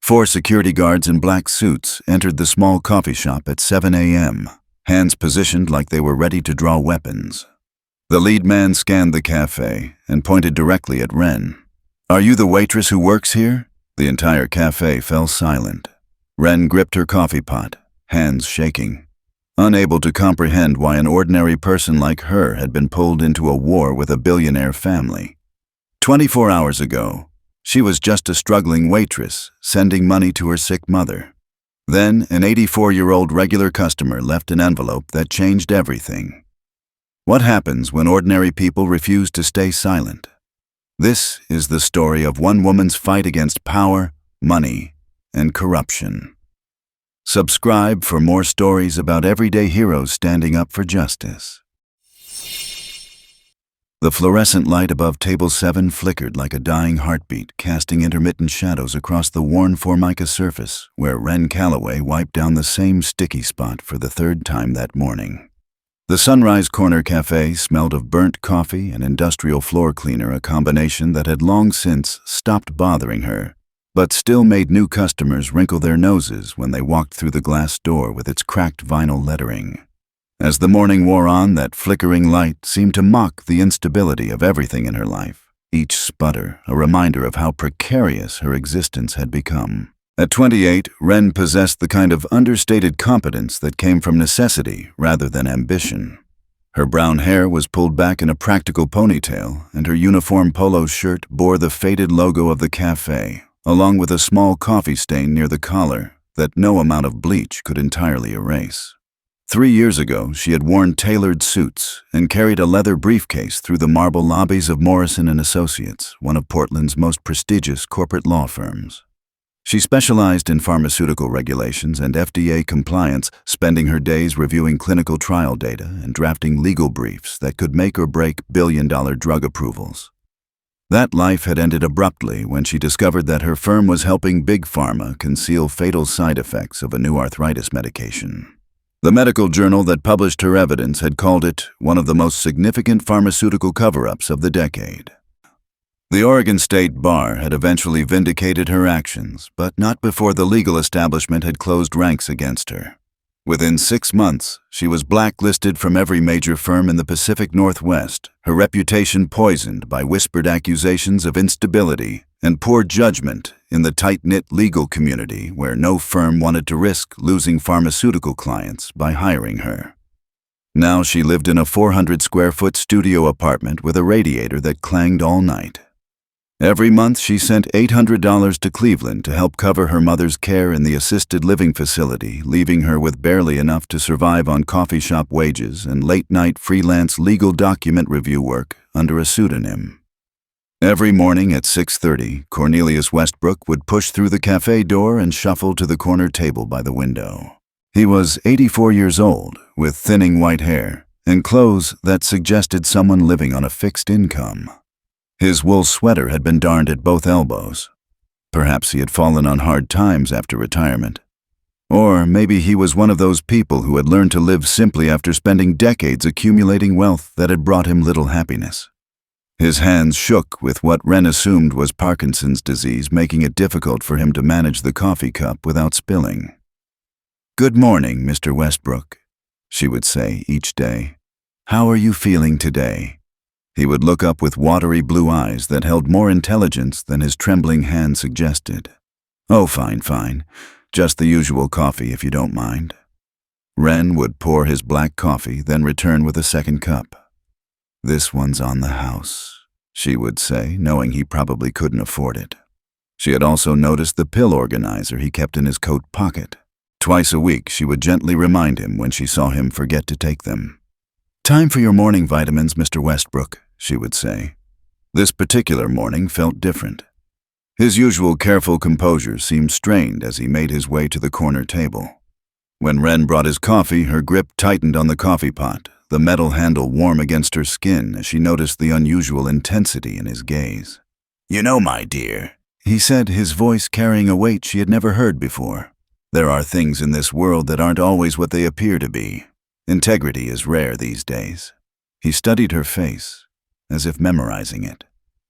4 security guards in black suits entered the small coffee shop at 7 a.m., hands positioned like they were ready to draw weapons. The lead man scanned the cafe and pointed directly at Ren. "Are you the waitress who works here?" The entire cafe fell silent. Ren gripped her coffee pot, hands shaking, unable to comprehend why an ordinary person like her had been pulled into a war with a billionaire family. 24 hours ago, she was just a struggling waitress, sending money to her sick mother. Then, an 84-year-old regular customer left an envelope that changed everything. What happens when ordinary people refuse to stay silent? This is the story of one woman's fight against power, money, and corruption. Subscribe for more stories about everyday heroes standing up for justice. The fluorescent light above table 7 flickered like a dying heartbeat, casting intermittent shadows across the worn Formica surface where Ren Calloway wiped down the same sticky spot for the 3rd time that morning. The Sunrise Corner Cafe smelled of burnt coffee and industrial floor cleaner, a combination that had long since stopped bothering her, but still made new customers wrinkle their noses when they walked through the glass door with its cracked vinyl lettering. As the morning wore on, that flickering light seemed to mock the instability of everything in her life, each sputter a reminder of how precarious her existence had become. At 28, Ren possessed the kind of understated competence that came from necessity rather than ambition. Her brown hair was pulled back in a practical ponytail, and her uniform polo shirt bore the faded logo of the cafe, along with a small coffee stain near the collar that no amount of bleach could entirely erase. 3 years ago, she had worn tailored suits and carried a leather briefcase through the marble lobbies of Morrison & Associates, one of Portland's most prestigious corporate law firms. She specialized in pharmaceutical regulations and FDA compliance, spending her days reviewing clinical trial data and drafting legal briefs that could make or break billion-dollar drug approvals. That life had ended abruptly when she discovered that her firm was helping Big Pharma conceal fatal side effects of a new arthritis medication. The medical journal that published her evidence had called it one of the most significant pharmaceutical cover-ups of the decade. The Oregon State Bar had eventually vindicated her actions, but not before the legal establishment had closed ranks against her. Within 6 months, she was blacklisted from every major firm in the Pacific Northwest, her reputation poisoned by whispered accusations of instability and poor judgment in the tight-knit legal community where no firm wanted to risk losing pharmaceutical clients by hiring her. Now she lived in a 400-square-foot studio apartment with a radiator that clanged all night. Every month she sent $800 to Cleveland to help cover her mother's care in the assisted living facility, leaving her with barely enough to survive on coffee shop wages and late-night freelance legal document review work under a pseudonym. Every morning at 6:30, Cornelius Westbrook would push through the cafe door and shuffle to the corner table by the window. He was 84 years old, with thinning white hair and clothes that suggested someone living on a fixed income. His wool sweater had been darned at both elbows. Perhaps he had fallen on hard times after retirement. Or maybe he was one of those people who had learned to live simply after spending decades accumulating wealth that had brought him little happiness. His hands shook with what Ren assumed was Parkinson's disease, making it difficult for him to manage the coffee cup without spilling. "Good morning, Mr. Westbrook," she would say each day. "How are you feeling today?" He would look up with watery blue eyes that held more intelligence than his trembling hand suggested. "Oh, fine. Just the usual coffee, if you don't mind." Ren would pour his black coffee, then return with a second cup. "This one's on the house," she would say, knowing he probably couldn't afford it. She had also noticed the pill organizer he kept in his coat pocket. Twice a week, she would gently remind him when she saw him forget to take them. "Time for your morning vitamins, Mr. Westbrook," she would say. This particular morning felt different. His usual careful composure seemed strained as he made his way to the corner table. When Ren brought his coffee, her grip tightened on the coffee pot, the metal handle warm against her skin as she noticed the unusual intensity in his gaze. "You know, my dear," he said, his voice carrying a weight she had never heard before, "there are things in this world that aren't always what they appear to be. Integrity is rare these days." He studied her face, as if memorizing it.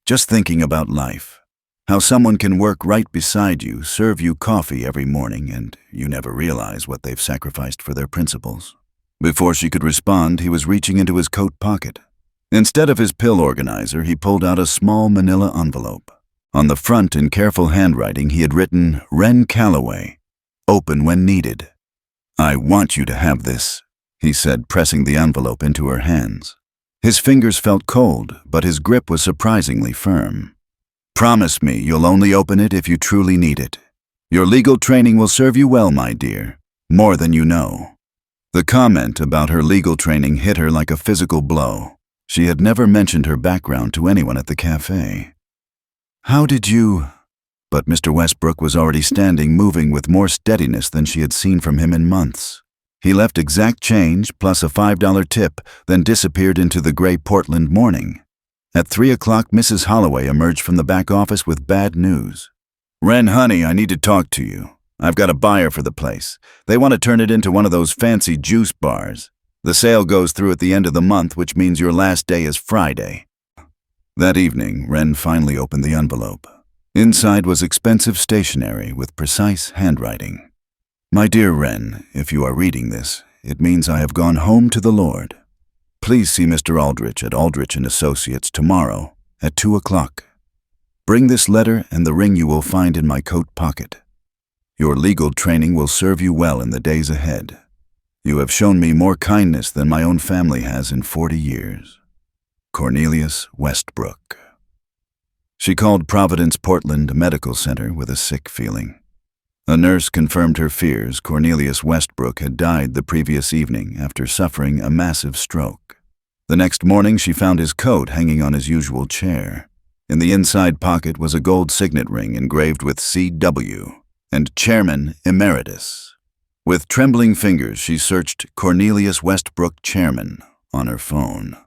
"Just thinking about life. How someone can work right beside you, serve you coffee every morning, and you never realize what they've sacrificed for their principles. Before she could respond, he was reaching into his coat pocket. Instead of his pill organizer, he pulled out a small manila envelope. On the front, in careful handwriting, he had written, "Ren Calloway. Open when needed." "I want you to have this," he said, pressing the envelope into her hands. His fingers felt cold, but his grip was surprisingly firm. "Promise me you'll only open it if you truly need it. Your legal training will serve you well, my dear, more than you know." The comment about her legal training hit her like a physical blow. She had never mentioned her background to anyone at the cafe. "How did you—" But Mr. Westbrook was already standing, moving with more steadiness than she had seen from him in months. He left exact change plus a $5 tip, then disappeared into the gray Portland morning. At 3 o'clock, Mrs. Holloway emerged from the back office with bad news. "Ren, honey, I need to talk to you. I've got a buyer for the place. They want to turn it into one of those fancy juice bars. The sale goes through at the end of the month, which means your last day is Friday." That evening, Ren finally opened the envelope. Inside was expensive stationery with precise handwriting. "My dear Ren, if you are reading this, it means I have gone home to the Lord. Please see Mr. Aldrich at Aldrich & Associates tomorrow at 2 o'clock. Bring this letter and the ring you will find in my coat pocket. Your legal training will serve you well in the days ahead. You have shown me more kindness than my own family has in 40 years. Cornelius Westbrook." She called Providence Portland Medical Center with a sick feeling. A nurse confirmed her fears. Cornelius Westbrook had died the previous evening after suffering a massive stroke. The next morning, she found his coat hanging on his usual chair. In the inside pocket was a gold signet ring engraved with C.W. and Chairman Emeritus. With trembling fingers, she searched Cornelius Westbrook Chairman on her phone.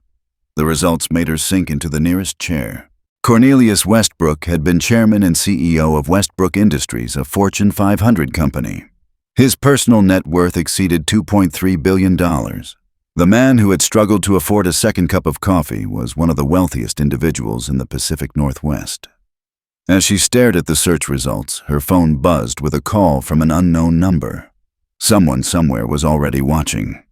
The results made her sink into the nearest chair. Cornelius Westbrook had been chairman and CEO of Westbrook Industries, a Fortune 500 company. His personal net worth exceeded $2.3 billion. The man who had struggled to afford a second cup of coffee was one of the wealthiest individuals in the Pacific Northwest. As she stared at the search results, her phone buzzed with a call from an unknown number. Someone somewhere was already watching.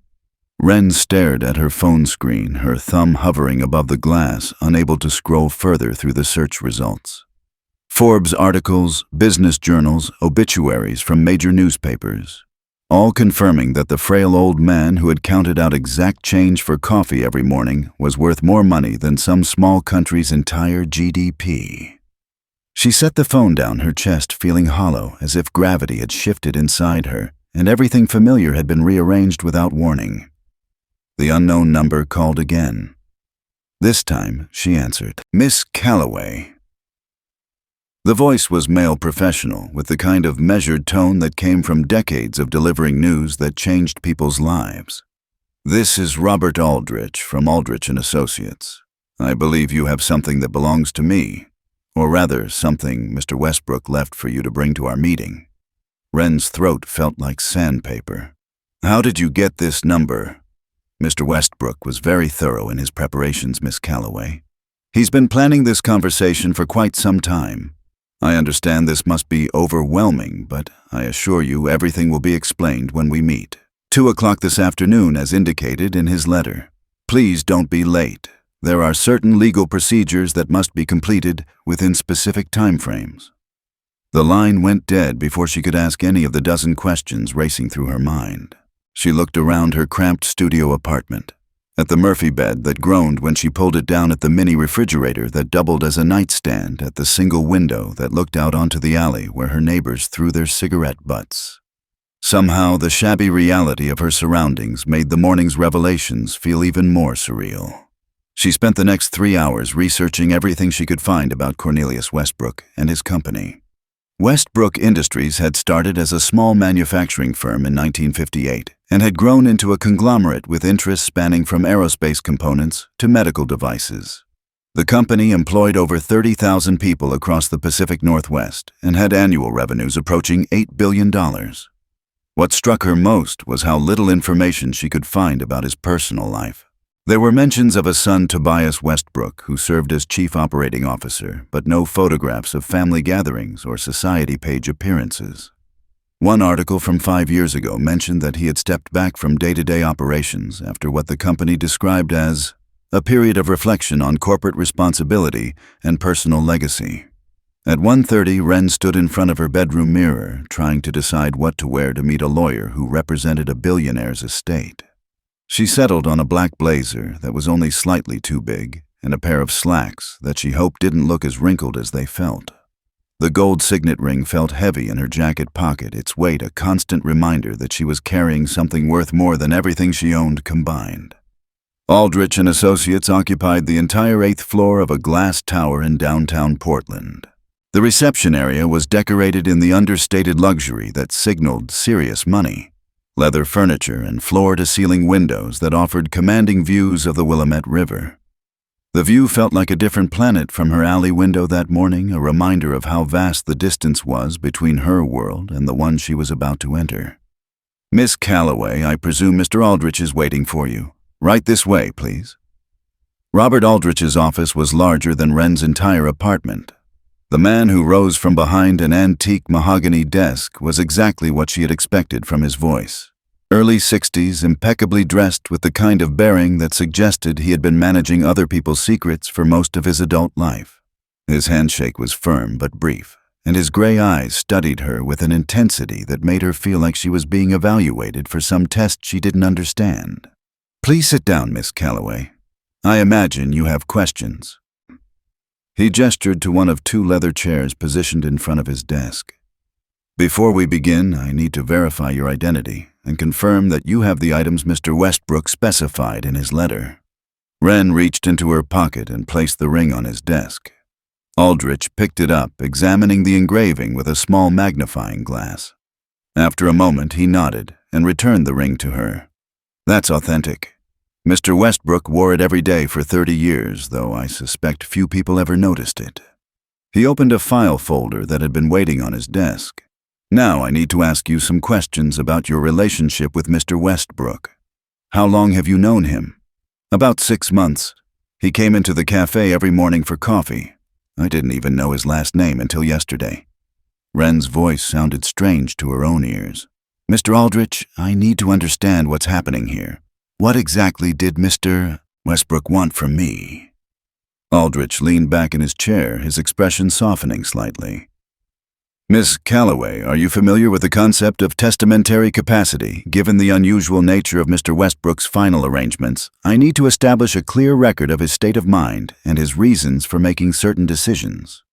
Ren stared at her phone screen, her thumb hovering above the glass, unable to scroll further through the search results. Forbes articles, business journals, obituaries from major newspapers, all confirming that the frail old man who had counted out exact change for coffee every morning was worth more money than some small country's entire GDP. She set the phone down, her chest feeling hollow, as if gravity had shifted inside her, and everything familiar had been rearranged without warning. The unknown number called again. This time, she answered. "Miss Calloway." The voice was male professional, with the kind of measured tone that came from decades of delivering news that changed people's lives. "This is Robert Aldrich from Aldrich & Associates. I believe you have something that belongs to me, or rather, something Mr. Westbrook left for you to bring to our meeting." Ren's throat felt like sandpaper. "How did you get this number?" Mr. Westbrook was very thorough in his preparations, Miss Calloway. "He's been planning this conversation for quite some time. I understand this must be overwhelming, but I assure you everything will be explained when we meet. 2 o'clock this afternoon, as indicated in his letter. Please don't be late. There are certain legal procedures that must be completed within specific timeframes." The line went dead before she could ask any of the dozen questions racing through her mind. She looked around her cramped studio apartment, at the Murphy bed that groaned when she pulled it down, at the mini refrigerator that doubled as a nightstand, at the single window that looked out onto the alley where her neighbors threw their cigarette butts. Somehow, the shabby reality of her surroundings made the morning's revelations feel even more surreal. She spent the next 3 hours researching everything she could find about Cornelius Westbrook and his company. Westbrook Industries had started as a small manufacturing firm in 1958 and had grown into a conglomerate with interests spanning from aerospace components to medical devices. The company employed over 30,000 people across the Pacific Northwest and had annual revenues approaching $8 billion. What struck her most was how little information she could find about his personal life. There were mentions of a son, Tobias Westbrook, who served as chief operating officer, but no photographs of family gatherings or society page appearances. One article from 5 years ago mentioned that he had stepped back from day-to-day operations after what the company described as a period of reflection on corporate responsibility and personal legacy. At 1:30, Wren stood in front of her bedroom mirror, trying to decide what to wear to meet a lawyer who represented a billionaire's estate. She settled on a black blazer that was only slightly too big and a pair of slacks that she hoped didn't look as wrinkled as they felt. The gold signet ring felt heavy in her jacket pocket, its weight a constant reminder that she was carrying something worth more than everything she owned combined. Aldrich and Associates occupied the entire 8th floor of a glass tower in downtown Portland. The reception area was decorated in the understated luxury that signaled serious money. Leather furniture and floor-to-ceiling windows that offered commanding views of the Willamette River. The view felt like a different planet from her alley window that morning, a reminder of how vast the distance was between her world and the one she was about to enter. "Miss Calloway, I presume Mr. Aldrich is waiting for you. Right this way, please." Robert Aldrich's office was larger than Wren's entire apartment. The man who rose from behind an antique mahogany desk was exactly what she had expected from his voice. Early 60s, impeccably dressed with the kind of bearing that suggested he had been managing other people's secrets for most of his adult life. His handshake was firm but brief, and his gray eyes studied her with an intensity that made her feel like she was being evaluated for some test she didn't understand. "Please sit down, Miss Calloway. I imagine you have questions." He gestured to one of 2 leather chairs positioned in front of his desk. "Before we begin, I need to verify your identity and confirm that you have the items Mr. Westbrook specified in his letter." Wren reached into her pocket and placed the ring on his desk. Aldrich picked it up, examining the engraving with a small magnifying glass. After a moment, he nodded and returned the ring to her. "That's authentic. Mr. Westbrook wore it every day for 30 years, though I suspect few people ever noticed it." He opened a file folder that had been waiting on his desk. "Now I need to ask you some questions about your relationship with Mr. Westbrook. How long have you known him?" "About 6 months. He came into the cafe every morning for coffee. I didn't even know his last name until yesterday." Wren's voice sounded strange to her own ears. "Mr. Aldrich, I need to understand what's happening here. What exactly did Mr. Westbrook want from me?" Aldrich leaned back in his chair, his expression softening slightly. "Miss Calloway, are you familiar with the concept of testamentary capacity? Given the unusual nature of Mr. Westbrook's final arrangements, I need to establish a clear record of his state of mind and his reasons for making certain decisions."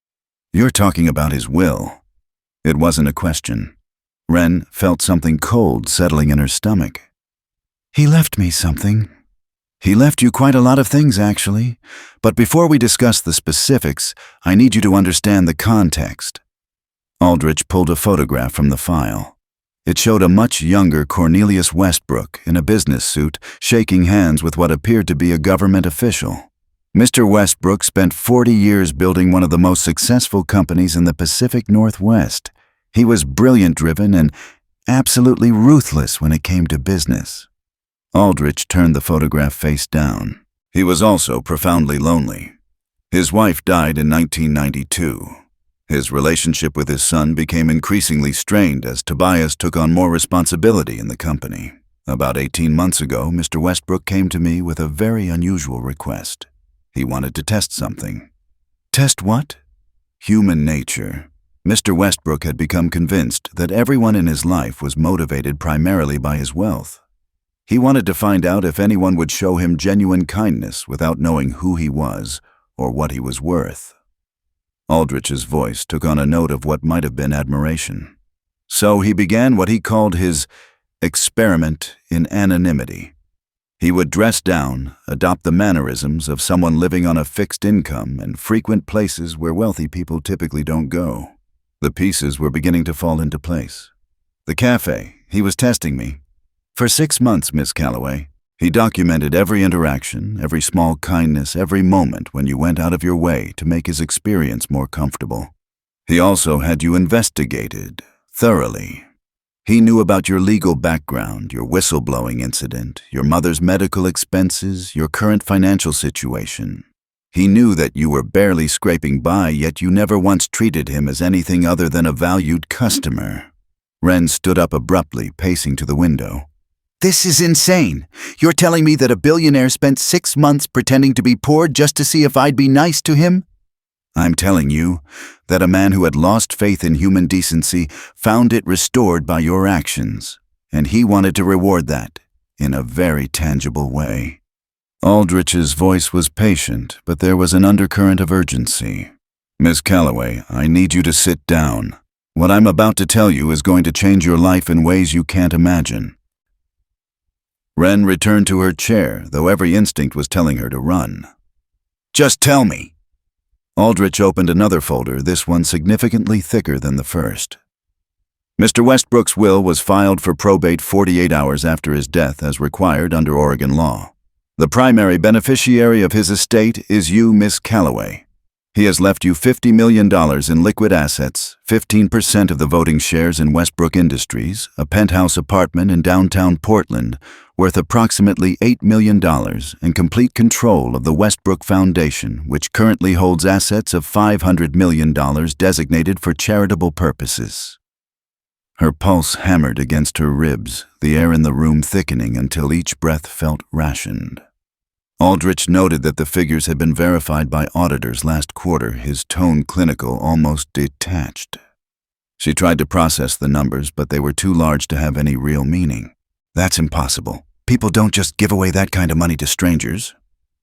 "You're talking about his will." It wasn't a question. Wren felt something cold settling in her stomach. "He left me something." "He left you quite a lot of things, actually. But before we discuss the specifics, I need you to understand the context." Aldrich pulled a photograph from the file. It showed a much younger Cornelius Westbrook in a business suit, shaking hands with what appeared to be a government official. Mr. Westbrook spent 40 years building one of the most successful companies in the Pacific Northwest. He was brilliant-driven and absolutely ruthless when it came to business. Aldrich turned the photograph face down. He was also profoundly lonely. His wife died in 1992. His relationship with his son became increasingly strained as Tobias took on more responsibility in the company. About 18 months ago, Mr. Westbrook came to me with a very unusual request. He wanted to test something. "Test what?" "Human nature." Mr. Westbrook had become convinced that everyone in his life was motivated primarily by his wealth. He wanted to find out if anyone would show him genuine kindness without knowing who he was or what he was worth. Aldrich's voice took on a note of what might have been admiration. So he began what he called his experiment in anonymity. He would dress down, adopt the mannerisms of someone living on a fixed income and frequent places where wealthy people typically don't go. The pieces were beginning to fall into place. The cafe, he was testing me. For 6 months, Miss Calloway, he documented every interaction, every small kindness, every moment when you went out of your way to make his experience more comfortable. He also had you investigated, thoroughly. He knew about your legal background, your whistleblowing incident, your mother's medical expenses, your current financial situation. He knew that you were barely scraping by, yet you never once treated him as anything other than a valued customer. Ren stood up abruptly, pacing to the window. "This is insane. You're telling me that a billionaire spent 6 months pretending to be poor just to see if I'd be nice to him?" "I'm telling you that a man who had lost faith in human decency found it restored by your actions, and he wanted to reward that in a very tangible way." Aldrich's voice was patient, but there was an undercurrent of urgency. "Miss Calloway, I need you to sit down. What I'm about to tell you is going to change your life in ways you can't imagine." Ren returned to her chair, though every instinct was telling her to run. "Just tell me." Aldrich opened another folder, this one significantly thicker than the first. Mr. Westbrook's will was filed for probate 48 hours after his death as required under Oregon law. The primary beneficiary of his estate is you, Miss Calloway. He has left you $50 million in liquid assets, 15% of the voting shares in Westbrook Industries, a penthouse apartment in downtown Portland, worth approximately $8 million, and complete control of the Westbrook Foundation, which currently holds assets of $500 million designated for charitable purposes. Her pulse hammered against her ribs, the air in the room thickening until each breath felt rationed. Aldrich noted that the figures had been verified by auditors last quarter, his tone clinical, almost detached. She tried to process the numbers, but they were too large to have any real meaning. "That's impossible. People don't just give away that kind of money to strangers."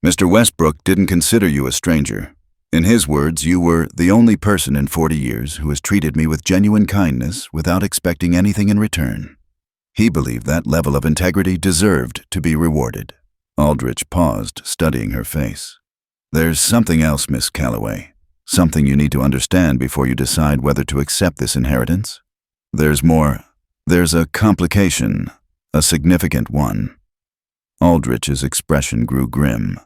"Mr. Westbrook didn't consider you a stranger. In his words, you were the only person in 40 years who has treated me with genuine kindness without expecting anything in return. He believed that level of integrity deserved to be rewarded." Aldrich paused, studying her face. "There's something else, Miss Calloway. Something you need to understand before you decide whether to accept this inheritance. There's more. There's a complication, a significant one." Aldrich's expression grew grim.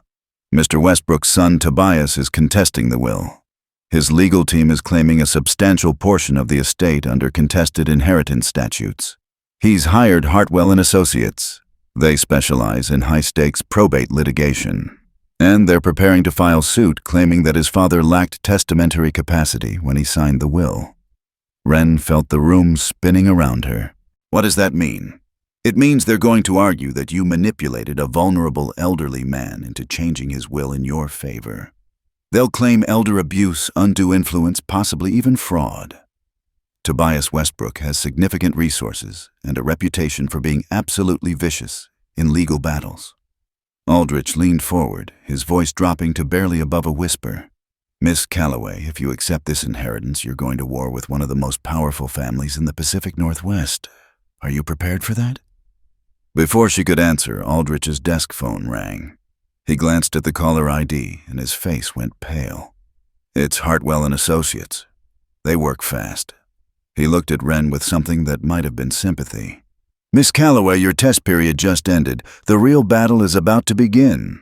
"Mr. Westbrook's son Tobias is contesting the will. His legal team is claiming a substantial portion of the estate under contested inheritance statutes. He's hired Hartwell and Associates. They specialize in high-stakes probate litigation, and they're preparing to file suit claiming that his father lacked testamentary capacity when he signed the will." Ren felt the room spinning around her. "What does that mean?" "It means they're going to argue that you manipulated a vulnerable elderly man into changing his will in your favor. They'll claim elder abuse, undue influence, possibly even fraud. Tobias Westbrook has significant resources and a reputation for being absolutely vicious in legal battles." Aldrich leaned forward, his voice dropping to barely above a whisper. "Miss Calloway, if you accept this inheritance, you're going to war with one of the most powerful families in the Pacific Northwest. Are you prepared for that?" Before she could answer, Aldrich's desk phone rang. He glanced at the caller ID, and his face went pale. "It's Hartwell and Associates. They work fast." He looked at Ren with something that might have been sympathy. "Miss Calloway, your test period just ended. The real battle is about to begin."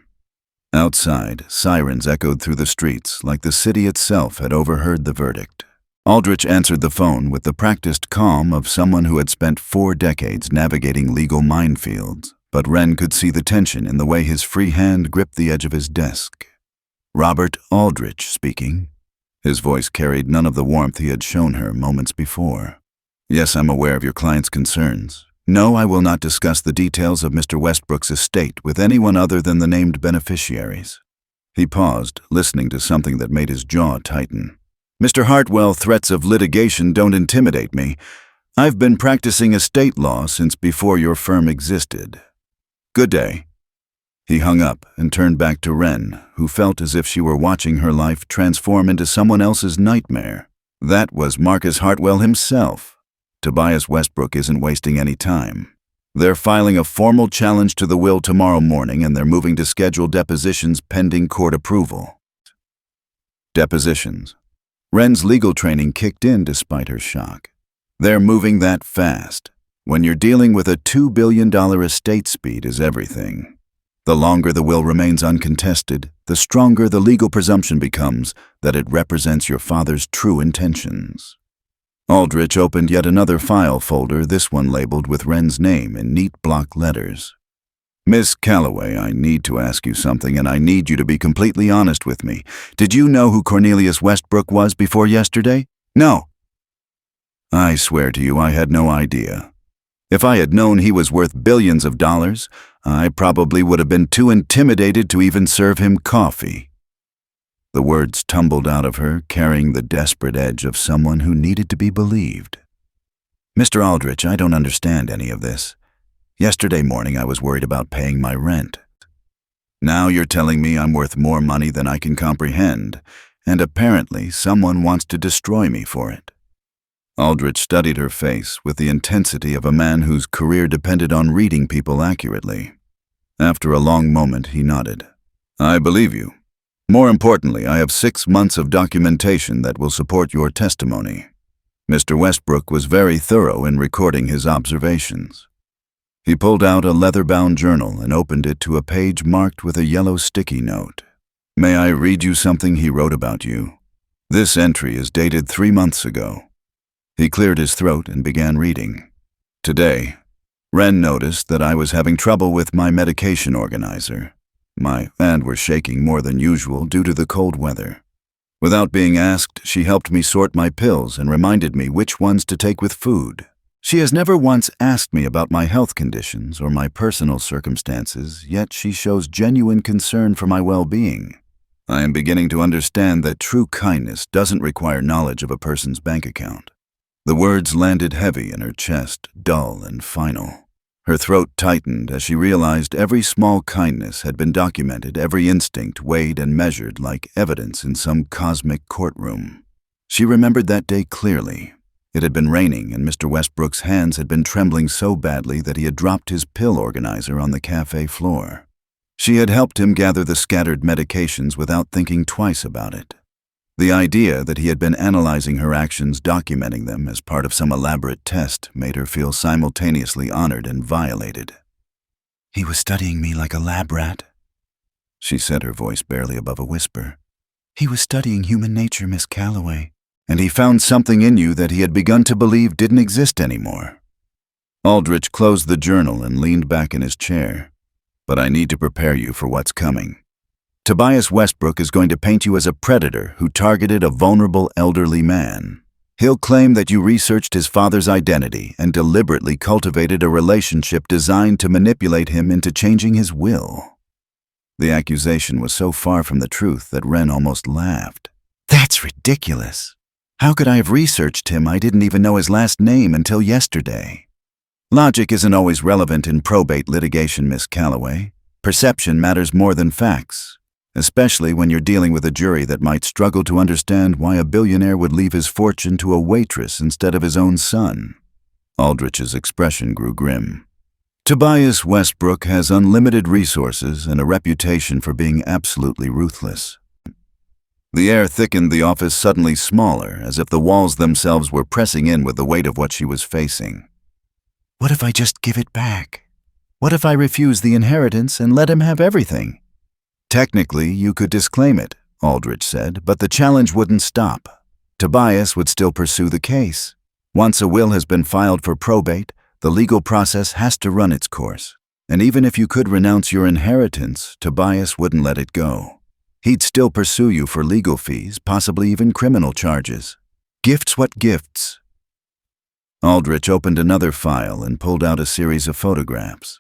Outside, sirens echoed through the streets like the city itself had overheard the verdict. Aldrich answered the phone with the practiced calm of someone who had spent 4 decades navigating legal minefields, but Ren could see the tension in the way his free hand gripped the edge of his desk. "Robert Aldrich speaking." His voice carried none of the warmth he had shown her moments before. "Yes, I'm aware of your client's concerns. No, I will not discuss the details of Mr. Westbrook's estate with anyone other than the named beneficiaries." He paused, listening to something that made his jaw tighten. "Mr. Hartwell, threats of litigation don't intimidate me. I've been practicing estate law since before your firm existed. Good day." He hung up and turned back to Ren, who felt as if she were watching her life transform into someone else's nightmare. That was Marcus Hartwell himself. Tobias Westbrook isn't wasting any time. They're filing a formal challenge to the will tomorrow morning, and they're moving to schedule depositions pending court approval. Depositions. Ren's legal training kicked in despite her shock. They're moving that fast. When you're dealing with a $2 billion estate, speed is everything. The longer the will remains uncontested, the stronger the legal presumption becomes that it represents your father's true intentions. Aldrich opened yet another file folder, this one labeled with Wren's name in neat block letters. Miss Calloway, I need to ask you something, and I need you to be completely honest with me. Did you know who Cornelius Westbrook was before yesterday? No. I swear to you I had no idea. If I had known he was worth billions of dollars, I probably would have been too intimidated to even serve him coffee. The words tumbled out of her, carrying the desperate edge of someone who needed to be believed. Mr. Aldrich, I don't understand any of this. Yesterday morning I was worried about paying my rent. Now you're telling me I'm worth more money than I can comprehend, and apparently someone wants to destroy me for it. Aldrich studied her face with the intensity of a man whose career depended on reading people accurately. After a long moment, he nodded. I believe you. More importantly, I have 6 months of documentation that will support your testimony. Mr. Westbrook was very thorough in recording his observations. He pulled out a leather-bound journal and opened it to a page marked with a yellow sticky note. May I read you something he wrote about you? This entry is dated 3 months ago. He cleared his throat and began reading. Today, Wren noticed that I was having trouble with my medication organizer. My hand were shaking more than usual due to the cold weather. Without being asked, she helped me sort my pills and reminded me which ones to take with food. She has never once asked me about my health conditions or my personal circumstances, yet she shows genuine concern for my well-being. I am beginning to understand that true kindness doesn't require knowledge of a person's bank account. The words landed heavy in her chest, dull and final. Her throat tightened as she realized every small kindness had been documented, every instinct weighed and measured like evidence in some cosmic courtroom. She remembered that day clearly. It had been raining, and Mr. Westbrook's hands had been trembling so badly that he had dropped his pill organizer on the cafe floor. She had helped him gather the scattered medications without thinking twice about it. The idea that he had been analyzing her actions, documenting them as part of some elaborate test, made her feel simultaneously honored and violated. He was studying me like a lab rat, she said, her voice barely above a whisper. He was studying human nature, Miss Calloway. And he found something in you that he had begun to believe didn't exist anymore. Aldrich closed the journal and leaned back in his chair. But I need to prepare you for what's coming. Tobias Westbrook is going to paint you as a predator who targeted a vulnerable elderly man. He'll claim that you researched his father's identity and deliberately cultivated a relationship designed to manipulate him into changing his will. The accusation was so far from the truth that Wren almost laughed. That's ridiculous. How could I have researched him? I didn't even know his last name until yesterday. Logic isn't always relevant in probate litigation, Miss Calloway. Perception matters more than facts, especially when you're dealing with a jury that might struggle to understand why a billionaire would leave his fortune to a waitress instead of his own son. Aldrich's expression grew grim. Tobias Westbrook has unlimited resources and a reputation for being absolutely ruthless. The air thickened, the office suddenly smaller, as if the walls themselves were pressing in with the weight of what she was facing. What if I just give it back? What if I refuse the inheritance and let him have everything? Technically, you could disclaim it, Aldrich said, but the challenge wouldn't stop. Tobias would still pursue the case. Once a will has been filed for probate, the legal process has to run its course. And even if you could renounce your inheritance, Tobias wouldn't let it go. He'd still pursue you for legal fees, possibly even criminal charges. Gifts what gifts? Aldrich opened another file and pulled out a series of photographs.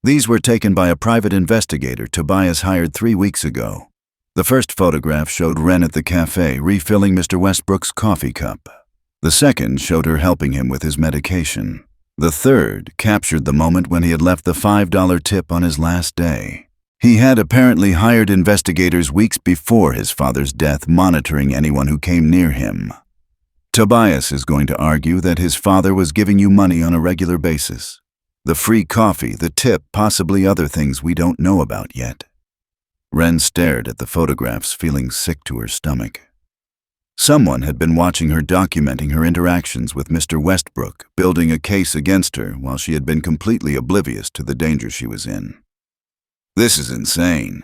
These were taken by a private investigator Tobias hired 3 weeks ago. The first photograph showed Wren at the cafe refilling Mr. Westbrook's coffee cup. The second showed her helping him with his medication. The third captured the moment when he had left the $5 tip on his last day. He had apparently hired investigators weeks before his father's death, monitoring anyone who came near him. Tobias is going to argue that his father was giving you money on a regular basis. The free coffee, the tip, possibly other things we don't know about yet. Wren stared at the photographs, feeling sick to her stomach. Someone had been watching her, documenting her interactions with Mr. Westbrook, building a case against her while she had been completely oblivious to the danger she was in. This is insane.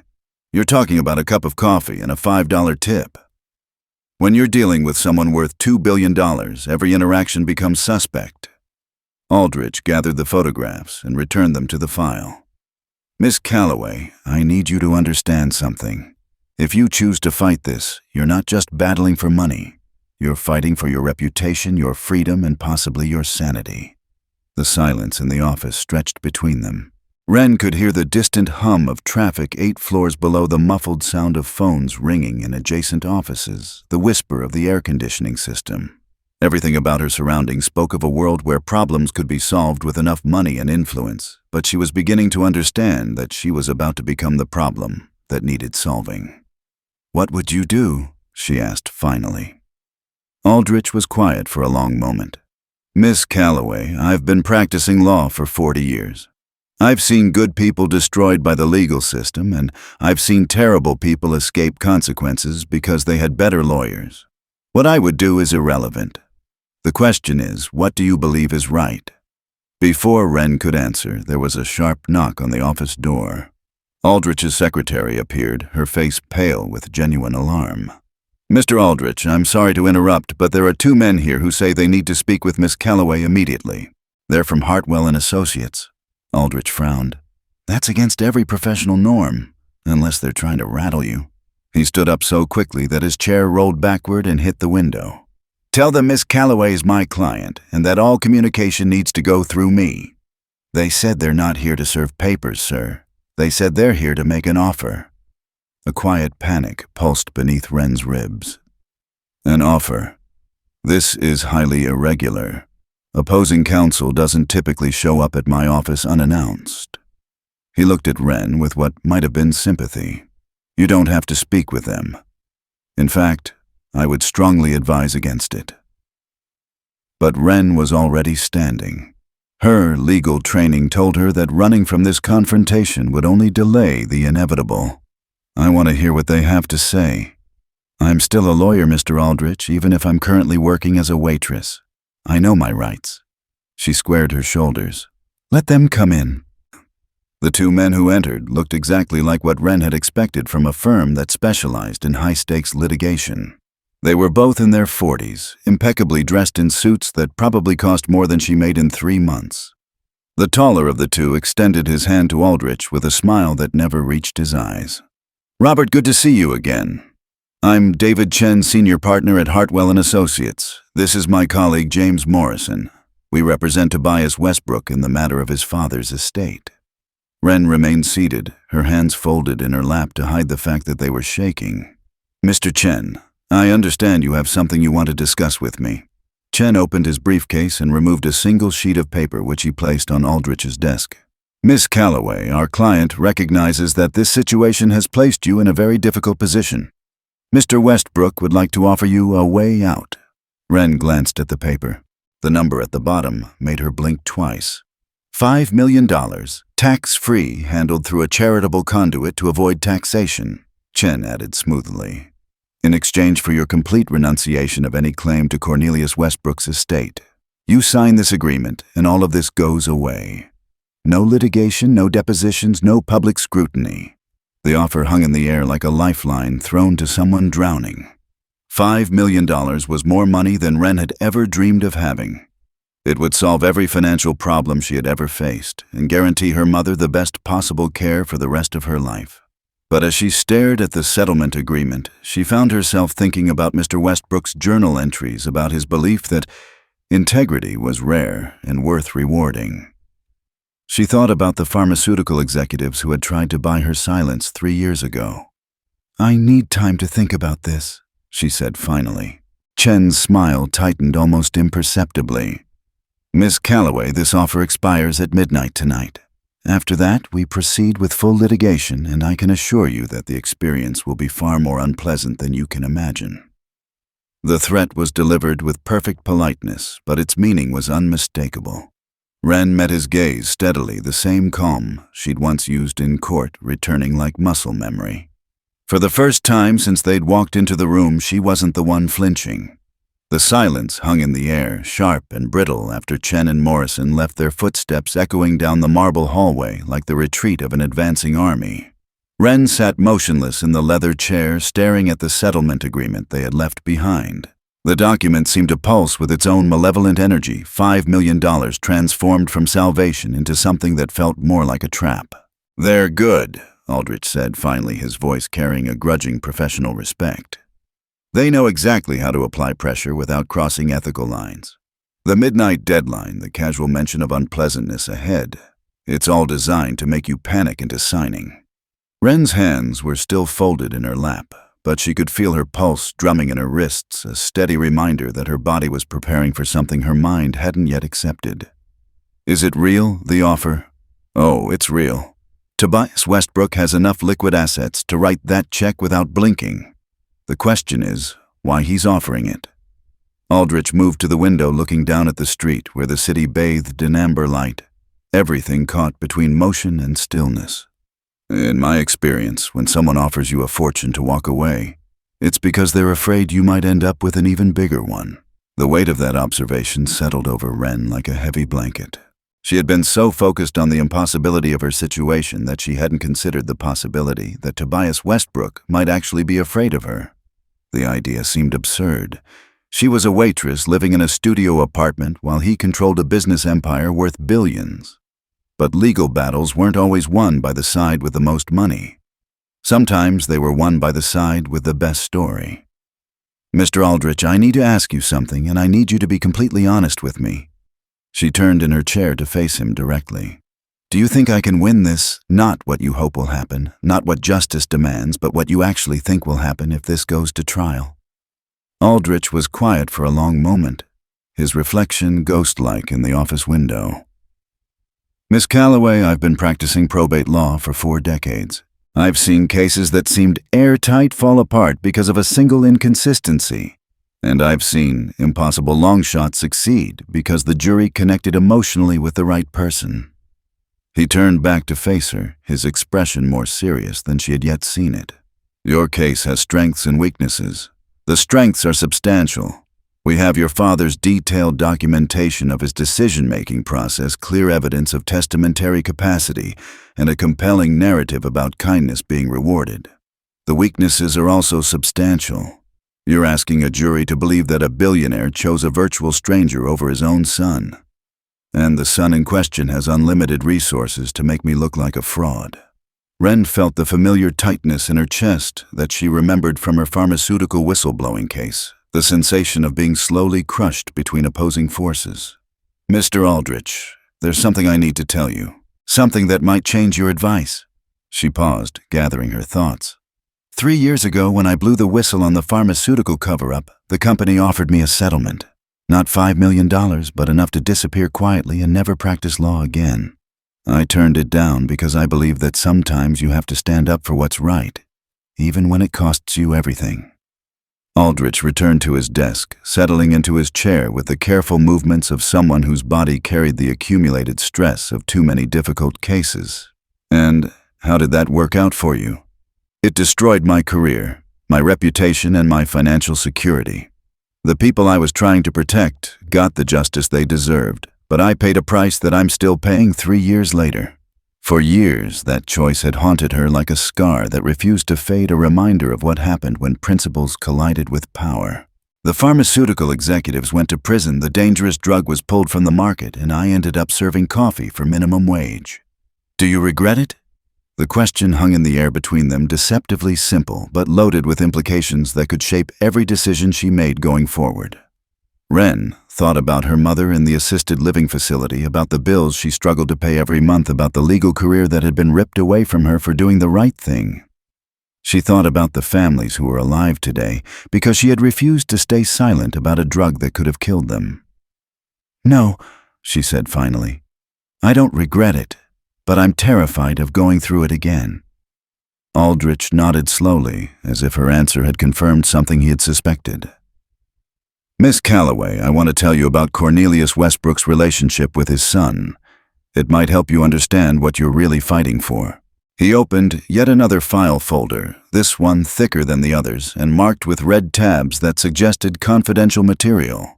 You're talking about a cup of coffee and a $5 tip. When you're dealing with someone worth $2 billion, every interaction becomes suspect. Aldrich gathered the photographs and returned them to the file. Miss Calloway, I need you to understand something. If you choose to fight this, you're not just battling for money. You're fighting for your reputation, your freedom, and possibly your sanity. The silence in the office stretched between them. Wren could hear the distant hum of traffic 8 floors below, the muffled sound of phones ringing in adjacent offices, the whisper of the air conditioning system. Everything about her surroundings spoke of a world where problems could be solved with enough money and influence, but she was beginning to understand that she was about to become the problem that needed solving. "What would you do?" she asked finally. Aldrich was quiet for a long moment. "Miss Calloway, I've been practicing law for 40 years. I've seen good people destroyed by the legal system, and I've seen terrible people escape consequences because they had better lawyers. What I would do is irrelevant. The question is, what do you believe is right?" Before Wren could answer, there was a sharp knock on the office door. Aldrich's secretary appeared, her face pale with genuine alarm. "Mr. Aldrich, I'm sorry to interrupt, but there are 2 men here who say they need to speak with Miss Calloway immediately. They're from Hartwell & Associates." Aldrich frowned. "That's against every professional norm, unless they're trying to rattle you." He stood up so quickly that his chair rolled backward and hit the window. "Tell them Miss Calloway is my client, and that all communication needs to go through me." "They said they're not here to serve papers, sir. They said they're here to make an offer." A quiet panic pulsed beneath Wren's ribs. "An offer? This is highly irregular. Opposing counsel doesn't typically show up at my office unannounced." He looked at Wren with what might have been sympathy. "You don't have to speak with them. In fact, I would strongly advise against it." But Wren was already standing. Her legal training told her that running from this confrontation would only delay the inevitable. "I want to hear what they have to say. I'm still a lawyer, Mr. Aldrich, even if I'm currently working as a waitress. I know my rights." She squared her shoulders. "Let them come in." The 2 men who entered looked exactly like what Wren had expected from a firm that specialized in high-stakes litigation. They were both in their 40s, impeccably dressed in suits that probably cost more than she made in 3 months. The taller of the 2 extended his hand to Aldrich with a smile that never reached his eyes. "Robert, good to see you again. I'm David Chen, senior partner at Hartwell & Associates. This is my colleague James Morrison. We represent Tobias Westbrook in the matter of his father's estate." Wren remained seated, her hands folded in her lap to hide the fact that they were shaking. "Mr. Chen, I understand you have something you want to discuss with me." Chen opened his briefcase and removed a single sheet of paper which he placed on Aldrich's desk. "Miss Calloway, our client recognizes that this situation has placed you in a very difficult position. Mr. Westbrook would like to offer you a way out." Wren glanced at the paper. The number at the bottom made her blink twice. $5 million, tax-free, handled through a charitable conduit to avoid taxation, Chen added smoothly. "In exchange for your complete renunciation of any claim to Cornelius Westbrook's estate. You sign this agreement, and all of this goes away. No litigation, no depositions, no public scrutiny." The offer hung in the air like a lifeline thrown to someone drowning. $5 million was more money than Wren had ever dreamed of having. It would solve every financial problem she had ever faced and guarantee her mother the best possible care for the rest of her life. But as she stared at the settlement agreement, she found herself thinking about Mr. Westbrook's journal entries about his belief that integrity was rare and worth rewarding. She thought about the pharmaceutical executives who had tried to buy her silence 3 years ago. "I need time to think about this," she said finally. Chen's smile tightened almost imperceptibly. "Miss Calloway, this offer expires at midnight tonight. After that, we proceed with full litigation, and I can assure you that the experience will be far more unpleasant than you can imagine." The threat was delivered with perfect politeness, but its meaning was unmistakable. Wren met his gaze steadily, the same calm she'd once used in court returning like muscle memory. For the first time since they'd walked into the room, she wasn't the one flinching. The silence hung in the air, sharp and brittle, after Chen and Morrison left, their footsteps echoing down the marble hallway like the retreat of an advancing army. Wren sat motionless in the leather chair, staring at the settlement agreement they had left behind. The document seemed to pulse with its own malevolent energy, $5 million transformed from salvation into something that felt more like a trap. "They're good," Aldrich said, finally, his voice carrying a grudging professional respect. "They know exactly how to apply pressure without crossing ethical lines. The midnight deadline, the casual mention of unpleasantness ahead, it's all designed to make you panic into signing." Wren's hands were still folded in her lap, but she could feel her pulse drumming in her wrists, a steady reminder that her body was preparing for something her mind hadn't yet accepted. "Is it real, the offer?" "Oh, it's real. Tobias Westbrook has enough liquid assets to write that check without blinking. The question is, why he's offering it." Aldrich moved to the window, looking down at the street where the city bathed in amber light, everything caught between motion and stillness. "In my experience, when someone offers you a fortune to walk away, it's because they're afraid you might end up with an even bigger one." The weight of that observation settled over Wren like a heavy blanket. She had been so focused on the impossibility of her situation that she hadn't considered the possibility that Tobias Westbrook might actually be afraid of her. The idea seemed absurd. She was a waitress living in a studio apartment while he controlled a business empire worth billions. But legal battles weren't always won by the side with the most money. Sometimes they were won by the side with the best story. "Mr. Aldrich, I need to ask you something, and I need you to be completely honest with me." She turned in her chair to face him directly. "Do you think I can win this? Not what you hope will happen, not what justice demands, but what you actually think will happen if this goes to trial." Aldrich was quiet for a long moment, his reflection ghost-like in the office window. "Miss Calloway, I've been practicing probate law for 4 decades. I've seen cases that seemed airtight fall apart because of a single inconsistency. And I've seen impossible long shots succeed because the jury connected emotionally with the right person." He turned back to face her, his expression more serious than she had yet seen it. "Your case has strengths and weaknesses. The strengths are substantial. We have your father's detailed documentation of his decision-making process, clear evidence of testamentary capacity, and a compelling narrative about kindness being rewarded. The weaknesses are also substantial. You're asking a jury to believe that a billionaire chose a virtual stranger over his own son. And the son in question has unlimited resources to make me look like a fraud." Wren felt the familiar tightness in her chest that she remembered from her pharmaceutical whistleblowing case, the sensation of being slowly crushed between opposing forces. "Mr. Aldrich, there's something I need to tell you, something that might change your advice." She paused, gathering her thoughts. 3 years ago, when I blew the whistle on the pharmaceutical cover-up, the company offered me a settlement. Not $5 million, but enough to disappear quietly and never practice law again. I turned it down because I believe that sometimes you have to stand up for what's right, even when it costs you everything. Aldrich returned to his desk, settling into his chair with the careful movements of someone whose body carried the accumulated stress of too many difficult cases. "And how did that work out for you?" "It destroyed my career, my reputation, and my financial security. The people I was trying to protect got the justice they deserved, but I paid a price that I'm still paying 3 years later." For years, that choice had haunted her like a scar that refused to fade, a reminder of what happened when principles collided with power. "The pharmaceutical executives went to prison, the dangerous drug was pulled from the market, and I ended up serving coffee for minimum wage. Do you regret it?" The question hung in the air between them, deceptively simple, but loaded with implications that could shape every decision she made going forward. Wren thought about her mother in the assisted living facility, about the bills she struggled to pay every month, about the legal career that had been ripped away from her for doing the right thing. She thought about the families who were alive today because she had refused to stay silent about a drug that could have killed them. "No," she said finally. "I don't regret it, but I'm terrified of going through it again." Aldrich nodded slowly, as if her answer had confirmed something he had suspected. "Miss Calloway, I want to tell you about Cornelius Westbrook's relationship with his son. It might help you understand what you're really fighting for." He opened yet another file folder, this one thicker than the others and marked with red tabs that suggested confidential material.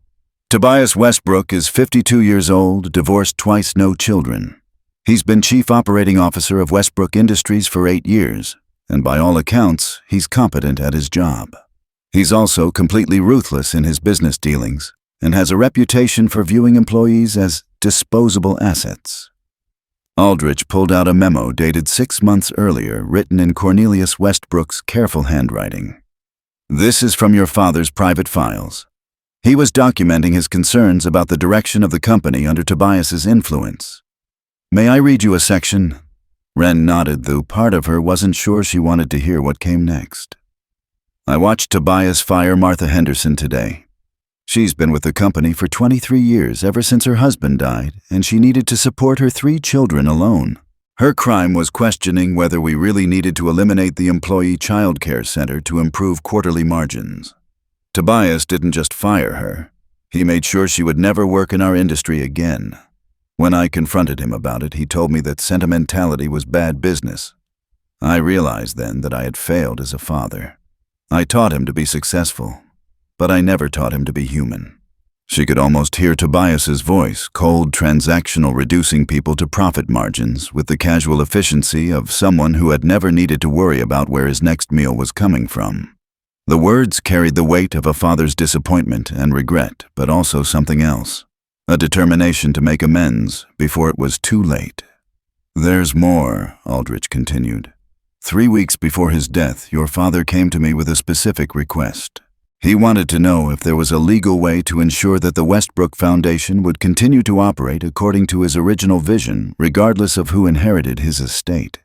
"Tobias Westbrook is 52 years old, divorced twice, no children. He's been chief operating officer of Westbrook Industries for 8 years. and by all accounts, he's competent at his job. He's also completely ruthless in his business dealings and has a reputation for viewing employees as disposable assets. Aldrich pulled out a memo dated 6 months earlier, written in Cornelius Westbrook's careful handwriting. This is from your father's private files. He was documenting his concerns about the direction of the company under Tobias's influence. May I read you a section? Wren nodded, though part of her wasn't sure she wanted to hear what came next. I watched Tobias fire Martha Henderson today. She's been with the company for 23 years, ever since her husband died, and she needed to support her 3 children alone. Her crime was questioning whether we really needed to eliminate the employee child care center to improve quarterly margins. Tobias didn't just fire her. He made sure she would never work in our industry again. When I confronted him about it, he told me that sentimentality was bad business. I realized then that I had failed as a father. I taught him to be successful, but I never taught him to be human. She could almost hear Tobias's voice, cold, transactional, reducing people to profit margins with the casual efficiency of someone who had never needed to worry about where his next meal was coming from. The words carried the weight of a father's disappointment and regret, but also something else, a determination to make amends before it was too late. There's more, Aldrich continued. 3 weeks before his death, your father came to me with a specific request. He wanted to know if there was a legal way to ensure that the Westbrook Foundation would continue to operate according to his original vision, regardless of who inherited his estate.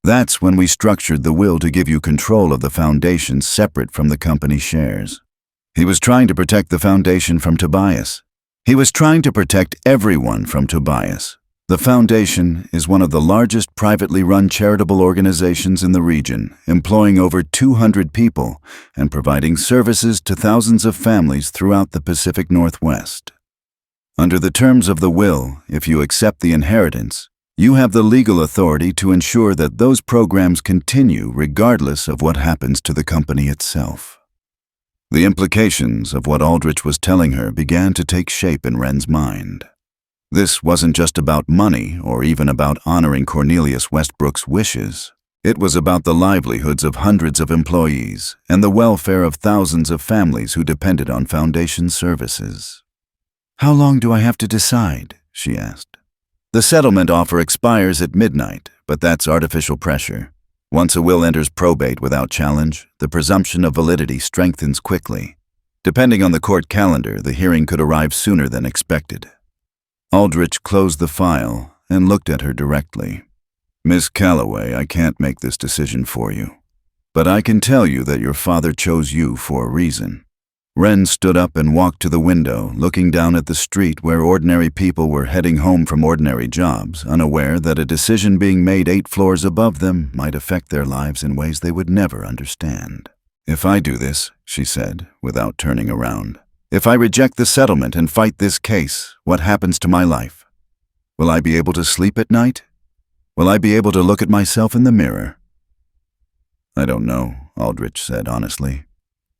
That's when we structured the will to give you control of the foundation separate from the company shares. He was trying to protect the foundation from Tobias. He was trying to protect everyone from Tobias. The foundation is one of the largest privately run charitable organizations in the region, employing over 200 people and providing services to thousands of families throughout the Pacific Northwest. Under the terms of the will, if you accept the inheritance, you have the legal authority to ensure that those programs continue regardless of what happens to the company itself. The implications of what Aldrich was telling her began to take shape in Wren's mind. This wasn't just about money or even about honoring Cornelius Westbrook's wishes. It was about the livelihoods of hundreds of employees and the welfare of thousands of families who depended on Foundation services. How long do I have to decide? She asked. The settlement offer expires at midnight, but that's artificial pressure. Once a will enters probate without challenge, the presumption of validity strengthens quickly. Depending on the court calendar, the hearing could arrive sooner than expected. Aldrich closed the file and looked at her directly. Miss Calloway, I can't make this decision for you, but I can tell you that your father chose you for a reason. Wren stood up and walked to the window, looking down at the street where ordinary people were heading home from ordinary jobs, unaware that a decision being made 8 floors above them might affect their lives in ways they would never understand. If I do this, she said, without turning around, if I reject the settlement and fight this case, what happens to my life? Will I be able to sleep at night? Will I be able to look at myself in the mirror? I don't know, Aldrich said honestly.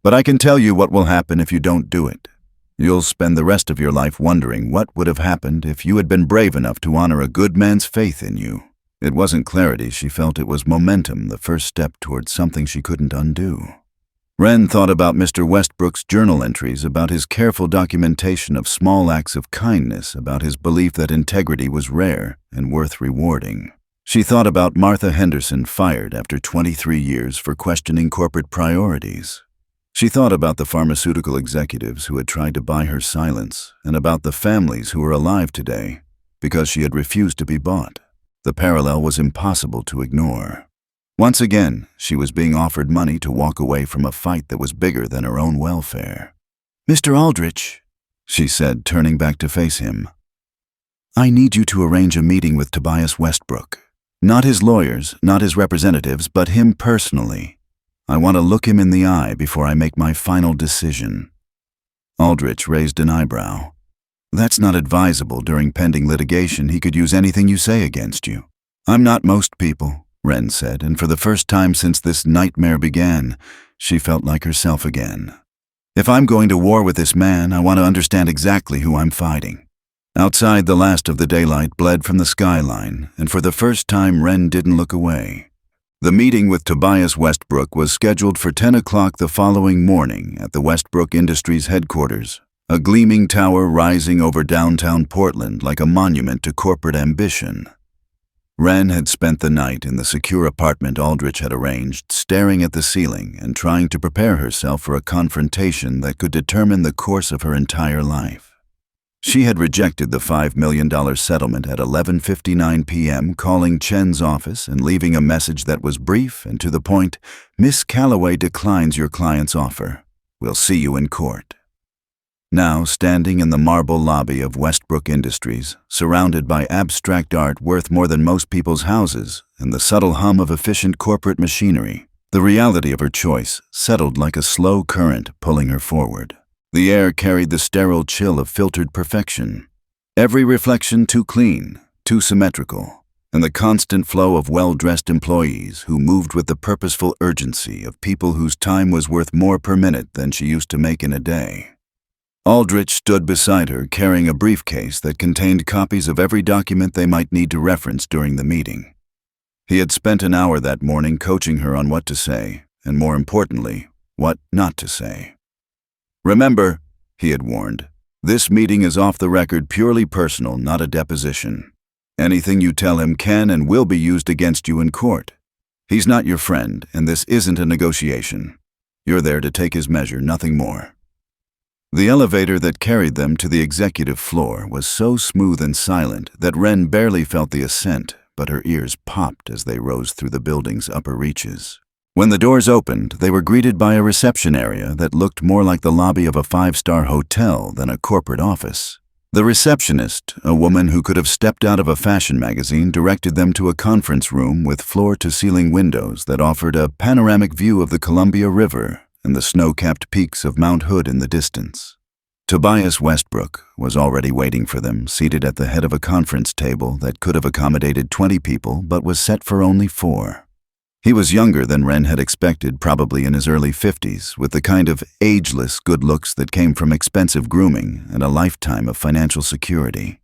But I can tell you what will happen if you don't do it. You'll spend the rest of your life wondering what would have happened if you had been brave enough to honor a good man's faith in you. It wasn't clarity she felt, it was momentum, the first step towards something she couldn't undo. Wren thought about Mr. Westbrook's journal entries, about his careful documentation of small acts of kindness, about his belief that integrity was rare and worth rewarding. She thought about Martha Henderson, fired after 23 years for questioning corporate priorities. She thought about the pharmaceutical executives who had tried to buy her silence, and about the families who were alive today because she had refused to be bought. The parallel was impossible to ignore. Once again, she was being offered money to walk away from a fight that was bigger than her own welfare. Mr. Aldrich, she said, turning back to face him, I need you to arrange a meeting with Tobias Westbrook. Not his lawyers, not his representatives, but him personally. I want to look him in the eye before I make my final decision. Aldrich raised an eyebrow. That's not advisable. During pending litigation, he could use anything you say against you. I'm not most people, Wren said, and for the first time since this nightmare began, she felt like herself again. If I'm going to war with this man, I want to understand exactly who I'm fighting. Outside, the last of the daylight bled from the skyline, and for the first time Wren didn't look away. The meeting with Tobias Westbrook was scheduled for 10 o'clock the following morning at the Westbrook Industries headquarters, a gleaming tower rising over downtown Portland like a monument to corporate ambition. Wren had spent the night in the secure apartment Aldrich had arranged, staring at the ceiling and trying to prepare herself for a confrontation that could determine the course of her entire life. She had rejected the $5 million settlement at 11:59 p.m., calling Chen's office and leaving a message that was brief and to the point. "Miss Calloway declines your client's offer. We'll see you in court." Now, standing in the marble lobby of Westbrook Industries, surrounded by abstract art worth more than most people's houses and the subtle hum of efficient corporate machinery, the reality of her choice settled like a slow current pulling her forward. The air carried the sterile chill of filtered perfection. Every reflection too clean, too symmetrical, and the constant flow of well-dressed employees who moved with the purposeful urgency of people whose time was worth more per minute than she used to make in a day. Aldrich stood beside her carrying a briefcase that contained copies of every document they might need to reference during the meeting. He had spent an hour that morning coaching her on what to say, and more importantly, what not to say. "Remember," he had warned, "this meeting is off the record, purely personal, not a deposition. Anything you tell him can and will be used against you in court. He's not your friend, and this isn't a negotiation. You're there to take his measure, nothing more." The elevator that carried them to the executive floor was so smooth and silent that Wren barely felt the ascent, but her ears popped as they rose through the building's upper reaches. When the doors opened, they were greeted by a reception area that looked more like the lobby of a five-star hotel than a corporate office. The receptionist, a woman who could have stepped out of a fashion magazine, directed them to a conference room with floor-to-ceiling windows that offered a panoramic view of the Columbia River and the snow-capped peaks of Mount Hood in the distance. Tobias Westbrook was already waiting for them, seated at the head of a conference table that could have accommodated 20 people but was set for only 4. He was younger than Wren had expected, probably in his early 50s, with the kind of ageless good looks that came from expensive grooming and a lifetime of financial security.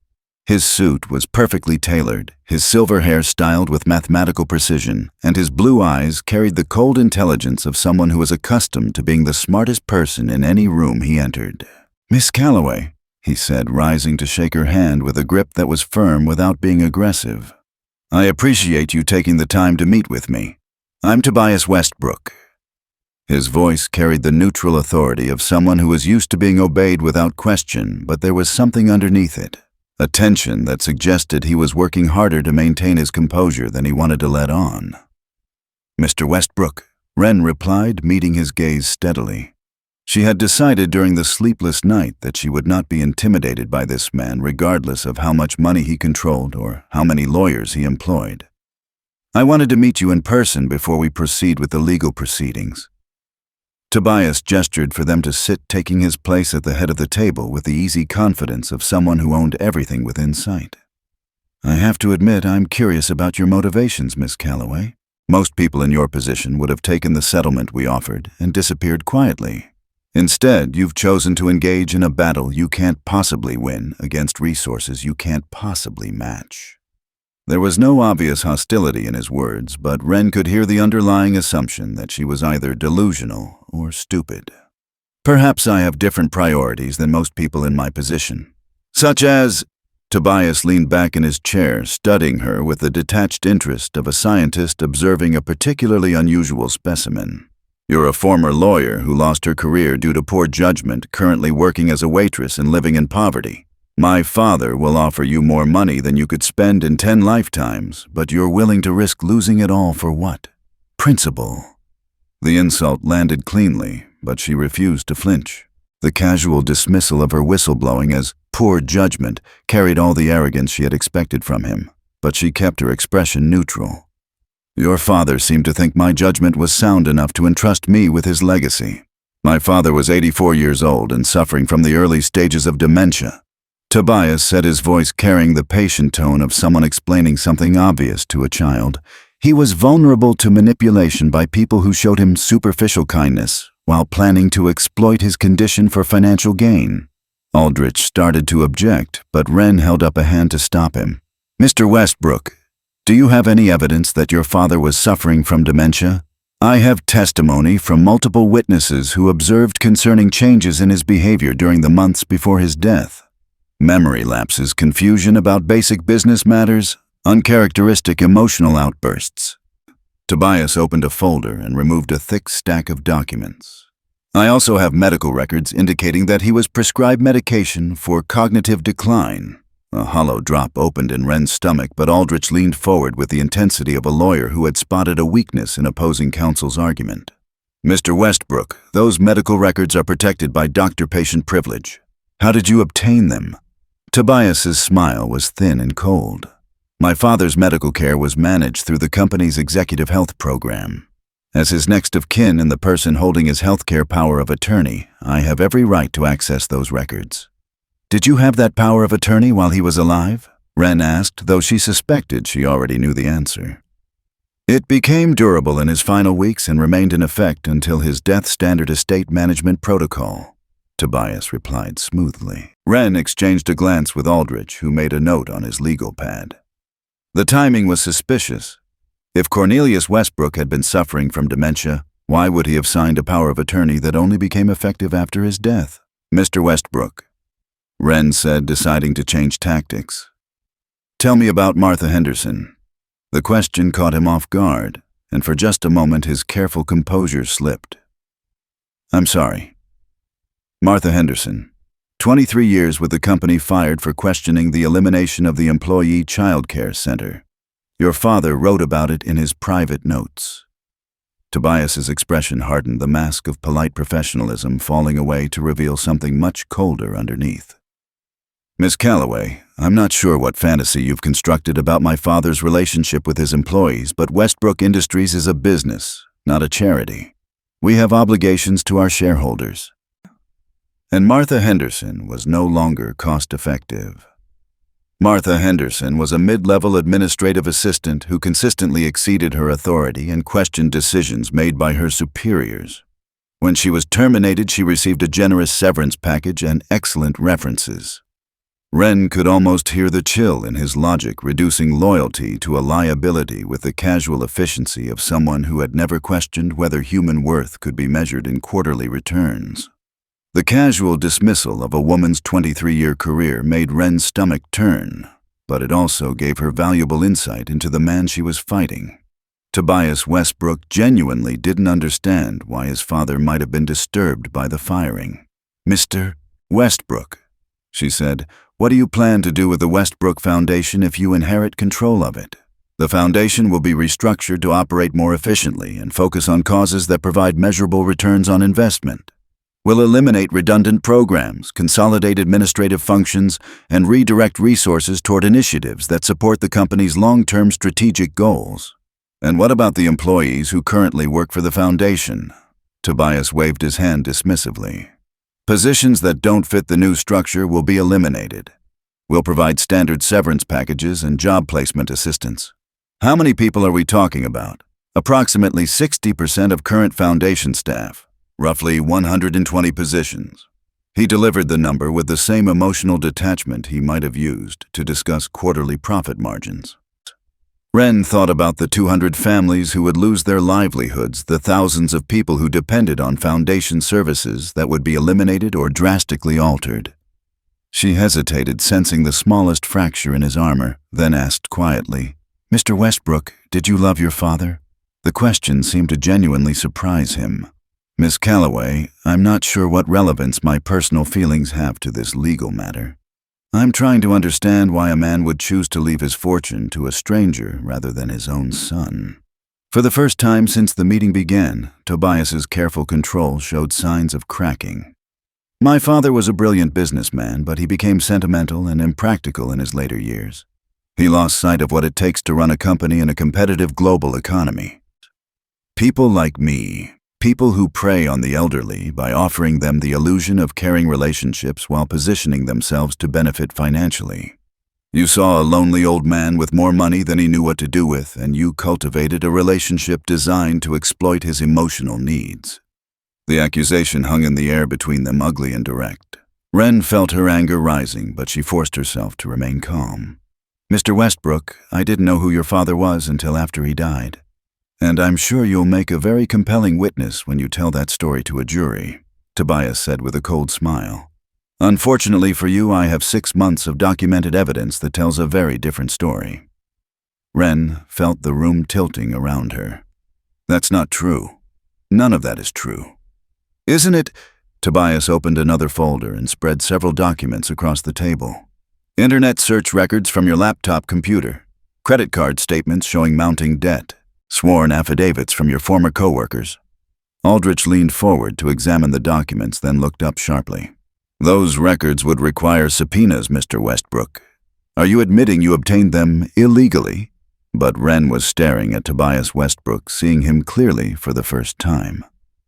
His suit was perfectly tailored, his silver hair styled with mathematical precision, and his blue eyes carried the cold intelligence of someone who was accustomed to being the smartest person in any room he entered. "Miss Calloway," he said, rising to shake her hand with a grip that was firm without being aggressive. "I appreciate you taking the time to meet with me. I'm Tobias Westbrook." His voice carried the neutral authority of someone who was used to being obeyed without question, but there was something underneath it. A tension that suggested he was working harder to maintain his composure than he wanted to let on. "Mr. Westbrook," Wren replied, meeting his gaze steadily. She had decided during the sleepless night that she would not be intimidated by this man regardless of how much money he controlled or how many lawyers he employed. "I wanted to meet you in person before we proceed with the legal proceedings." Tobias gestured for them to sit, taking his place at the head of the table with the easy confidence of someone who owned everything within sight. "I have to admit I'm curious about your motivations, Miss Calloway. Most people in your position would have taken the settlement we offered and disappeared quietly. Instead, you've chosen to engage in a battle you can't possibly win against resources you can't possibly match." There was no obvious hostility in his words, but Wren could hear the underlying assumption that she was either delusional or stupid. "Perhaps I have different priorities than most people in my position. Such as—" Tobias leaned back in his chair, studying her with the detached interest of a scientist observing a particularly unusual specimen. "You're a former lawyer who lost her career due to poor judgment, currently working as a waitress and living in poverty. My father will offer you more money than you could spend in 10 lifetimes, but you're willing to risk losing it all for what? Principle." The insult landed cleanly, but she refused to flinch. The casual dismissal of her whistleblowing as poor judgment carried all the arrogance she had expected from him, but she kept her expression neutral. "Your father seemed to think my judgment was sound enough to entrust me with his legacy. My father was 84 years old and suffering from the early stages of dementia." Tobias said, his voice carrying the patient tone of someone explaining something obvious to a child. "He was vulnerable to manipulation by people who showed him superficial kindness while planning to exploit his condition for financial gain." Aldrich started to object, but Wren held up a hand to stop him. "Mr. Westbrook, Do you have any evidence that your father was suffering from dementia? I have testimony from multiple witnesses who observed concerning changes in his behavior during the months before his death. Memory lapses, confusion about basic business matters, uncharacteristic emotional outbursts. Tobias opened a folder and removed a thick stack of documents. I also have medical records indicating that he was prescribed medication for cognitive decline. A hollow drop opened in Wren's stomach, but Aldrich leaned forward with the intensity of a lawyer who had spotted a weakness in opposing counsel's argument. Mr. Westbrook, those medical records are protected by doctor-patient privilege. How did you obtain them? Tobias's smile was thin and cold. My father's medical care was managed through the company's executive health program. As his next of kin and the person holding his healthcare power of attorney, I have every right to access those records. Did you have that power of attorney while he was alive? Wren asked, though she suspected she already knew the answer. It became durable in his final weeks and remained in effect until his death standard estate management protocol, Tobias replied smoothly. Wren exchanged a glance with Aldrich, who made a note on his legal pad. The timing was suspicious. If Cornelius Westbrook had been suffering from dementia, why would he have signed a power of attorney that only became effective after his death? Mr. Westbrook, Wren said, deciding to change tactics. Tell me about Martha Henderson. The question caught him off guard, and for just a moment his careful composure slipped. I'm sorry. Martha Henderson, 23 years with the company, fired for questioning the elimination of the Employee Child Care Center. Your father wrote about it in his private notes. Tobias's expression hardened, the mask of polite professionalism falling away to reveal something much colder underneath. Miss Calloway, I'm not sure what fantasy you've constructed about my father's relationship with his employees, but Westbrook Industries is a business, not a charity. We have obligations to our shareholders. And Martha Henderson was no longer cost-effective. Martha Henderson was a mid-level administrative assistant who consistently exceeded her authority and questioned decisions made by her superiors. When she was terminated, she received a generous severance package and excellent references. Wren could almost hear the chill in his logic, reducing loyalty to a liability with the casual efficiency of someone who had never questioned whether human worth could be measured in quarterly returns. The casual dismissal of a woman's 23-year career made Wren's stomach turn, but it also gave her valuable insight into the man she was fighting. Tobias Westbrook genuinely didn't understand why his father might have been disturbed by the firing. Mr. Westbrook, she said, what do you plan to do with the Westbrook Foundation if you inherit control of it? The foundation will be restructured to operate more efficiently and focus on causes that provide measurable returns on investment. We'll eliminate redundant programs, consolidate administrative functions, and redirect resources toward initiatives that support the company's long-term strategic goals. And what about the employees who currently work for the foundation? Tobias waved his hand dismissively. Positions that don't fit the new structure will be eliminated. We'll provide standard severance packages and job placement assistance. How many people are we talking about? Approximately 60% of current foundation staff. Roughly 120 positions. He delivered the number with the same emotional detachment he might have used to discuss quarterly profit margins. Wren thought about the 200 families who would lose their livelihoods, the thousands of people who depended on foundation services that would be eliminated or drastically altered. She hesitated, sensing the smallest fracture in his armor, then asked quietly, Mr. Westbrook, did you love your father? The question seemed to genuinely surprise him. Miss Calloway, I'm not sure what relevance my personal feelings have to this legal matter. I'm trying to understand why a man would choose to leave his fortune to a stranger rather than his own son. For the first time since the meeting began, Tobias's careful control showed signs of cracking. My father was a brilliant businessman, but he became sentimental and impractical in his later years. He lost sight of what it takes to run a company in a competitive global economy. People like me, people who prey on the elderly by offering them the illusion of caring relationships while positioning themselves to benefit financially. You saw a lonely old man with more money than he knew what to do with, and you cultivated a relationship designed to exploit his emotional needs. The accusation hung in the air between them, ugly and direct. Wren felt her anger rising, but she forced herself to remain calm. Mr. Westbrook, I didn't know who your father was until after he died. And I'm sure you'll make a very compelling witness when you tell that story to a jury, Tobias said with a cold smile. Unfortunately for you, I have 6 months of documented evidence that tells a very different story. Wren felt the room tilting around her. That's not true. None of that is true. Isn't it? Tobias opened another folder and spread several documents across the table. Internet search records from your laptop computer, credit card statements showing mounting debt, sworn affidavits from your former coworkers. Aldrich leaned forward to examine the documents, then looked up sharply. Those records would require subpoenas, Mr. Westbrook. Are you admitting you obtained them illegally? But Wren was staring at Tobias Westbrook, seeing him clearly for the first time.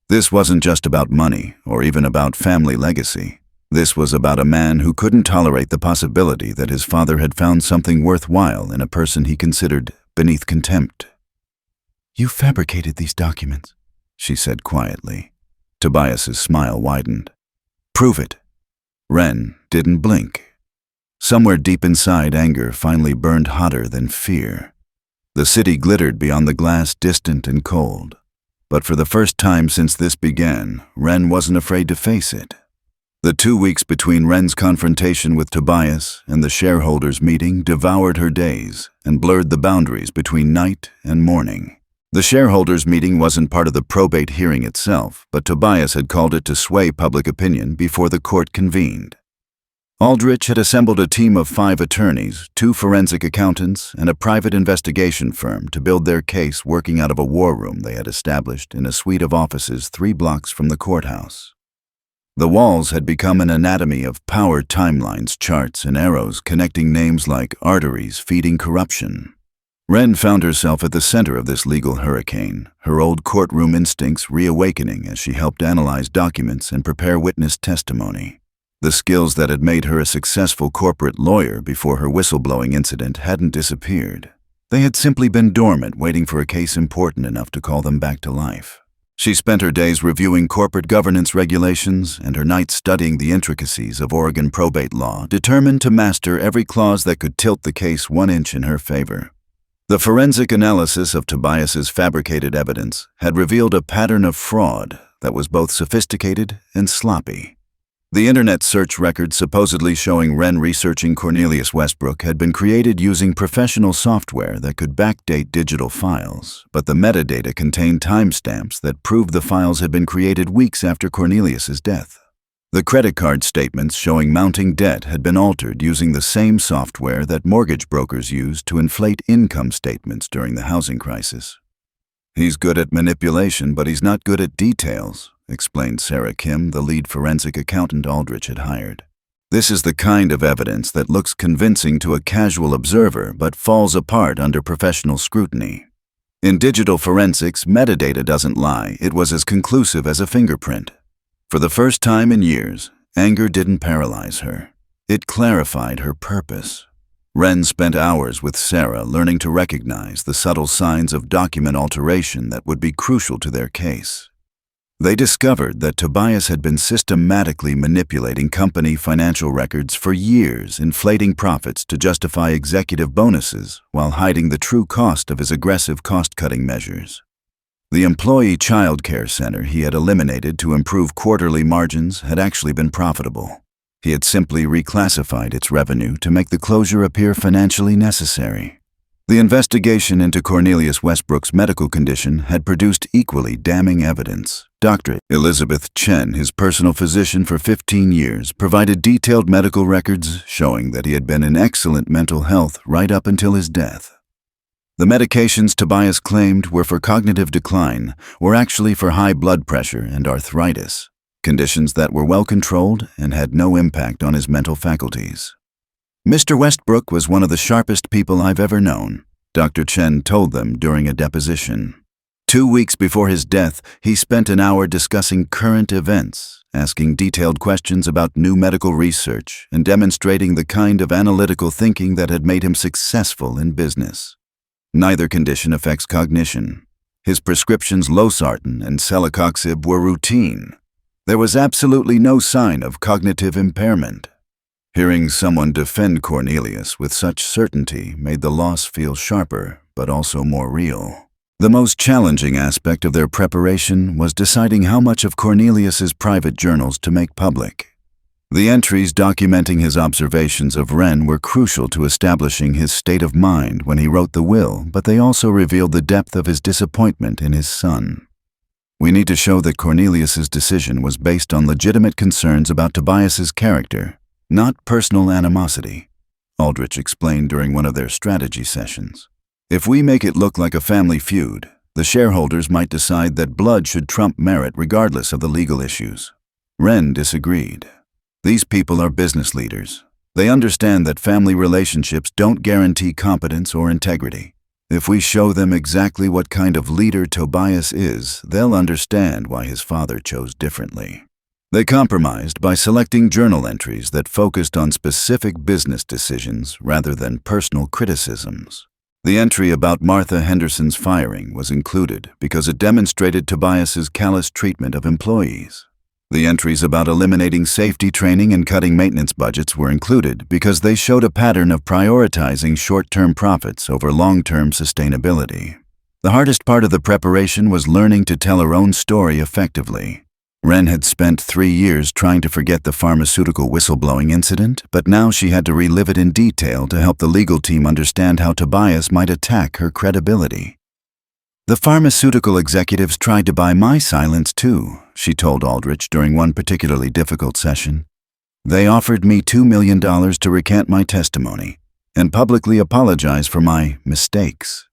This wasn't just about money or even about family legacy. This was about a man who couldn't tolerate the possibility that his father had found something worthwhile in a person he considered beneath contempt. You fabricated these documents, she said quietly. Tobias's smile widened. Prove it. Wren didn't blink. Somewhere deep inside, anger finally burned hotter than fear. The city glittered beyond the glass, distant and cold. But for the first time since this began, Wren wasn't afraid to face it. The 2 weeks between Wren's confrontation with Tobias and the shareholders' meeting devoured her days and blurred the boundaries between night and morning. The shareholders' meeting wasn't part of the probate hearing itself, but Tobias had called it to sway public opinion before the court convened. Aldrich had assembled a team of 5 attorneys, 2 forensic accountants, and a private investigation firm to build their case working out of a war room they had established in a suite of offices 3 blocks from the courthouse. The walls had become an anatomy of power timelines, charts, and arrows connecting names like arteries feeding corruption. Wren found herself at the center of this legal hurricane, her old courtroom instincts reawakening as she helped analyze documents and prepare witness testimony. The skills that had made her a successful corporate lawyer before her whistleblowing incident hadn't disappeared. They had simply been dormant, waiting for a case important enough to call them back to life. She spent her days reviewing corporate governance regulations and her nights studying the intricacies of Oregon probate law, determined to master every clause that could tilt the case 1 inch in her favor. The forensic analysis of Tobias's fabricated evidence had revealed a pattern of fraud that was both sophisticated and sloppy. The internet search records supposedly showing Wren researching Cornelius Westbrook had been created using professional software that could backdate digital files, but the metadata contained timestamps that proved the files had been created weeks after Cornelius's death. The credit card statements showing mounting debt had been altered using the same software that mortgage brokers used to inflate income statements during the housing crisis. He's good at manipulation, but he's not good at details, explained Sarah Kim, the lead forensic accountant Aldrich had hired. This is the kind of evidence that looks convincing to a casual observer but falls apart under professional scrutiny. In digital forensics, metadata doesn't lie. It was as conclusive as a fingerprint. For the first time in years, anger didn't paralyze her. It clarified her purpose. Wren spent hours with Sarah learning to recognize the subtle signs of document alteration that would be crucial to their case. They discovered that Tobias had been systematically manipulating company financial records for years, inflating profits to justify executive bonuses while hiding the true cost of his aggressive cost-cutting measures. The employee child care center he had eliminated to improve quarterly margins had actually been profitable. He had simply reclassified its revenue to make the closure appear financially necessary. The investigation into Cornelius Westbrook's medical condition had produced equally damning evidence. Dr. Elizabeth Chen, his personal physician for 15 years, provided detailed medical records showing that he had been in excellent mental health right up until his death. The medications Tobias claimed were for cognitive decline were actually for high blood pressure and arthritis, conditions that were well controlled and had no impact on his mental faculties. Mr. Westbrook was one of the sharpest people I've ever known, Dr. Chen told them during a deposition. 2 weeks before his death, he spent an hour discussing current events, asking detailed questions about new medical research, and demonstrating the kind of analytical thinking that had made him successful in business. Neither condition affects cognition. His prescriptions losartan and celecoxib were routine. There was absolutely no sign of cognitive impairment. Hearing someone defend Cornelius with such certainty made the loss feel sharper, but also more real. The most challenging aspect of their preparation was deciding how much of Cornelius's private journals to make public. The entries documenting his observations of Wren were crucial to establishing his state of mind when he wrote the will, but they also revealed the depth of his disappointment in his son. We need to show that Cornelius's decision was based on legitimate concerns about Tobias's character, not personal animosity, Aldrich explained during one of their strategy sessions. If we make it look like a family feud, the shareholders might decide that blood should trump merit regardless of the legal issues. Wren disagreed. These people are business leaders. They understand that family relationships don't guarantee competence or integrity. If we show them exactly what kind of leader Tobias is, they'll understand why his father chose differently. They compromised by selecting journal entries that focused on specific business decisions rather than personal criticisms. The entry about Martha Henderson's firing was included because it demonstrated Tobias's callous treatment of employees. The entries about eliminating safety training and cutting maintenance budgets were included because they showed a pattern of prioritizing short-term profits over long-term sustainability. The hardest part of the preparation was learning to tell her own story effectively. Wren had spent 3 years trying to forget the pharmaceutical whistleblowing incident, but now she had to relive it in detail to help the legal team understand how Tobias might attack her credibility. "The pharmaceutical executives tried to buy my silence too," she told Aldrich during one particularly difficult session. "They offered me $2 million to recant my testimony and publicly apologize for my mistakes.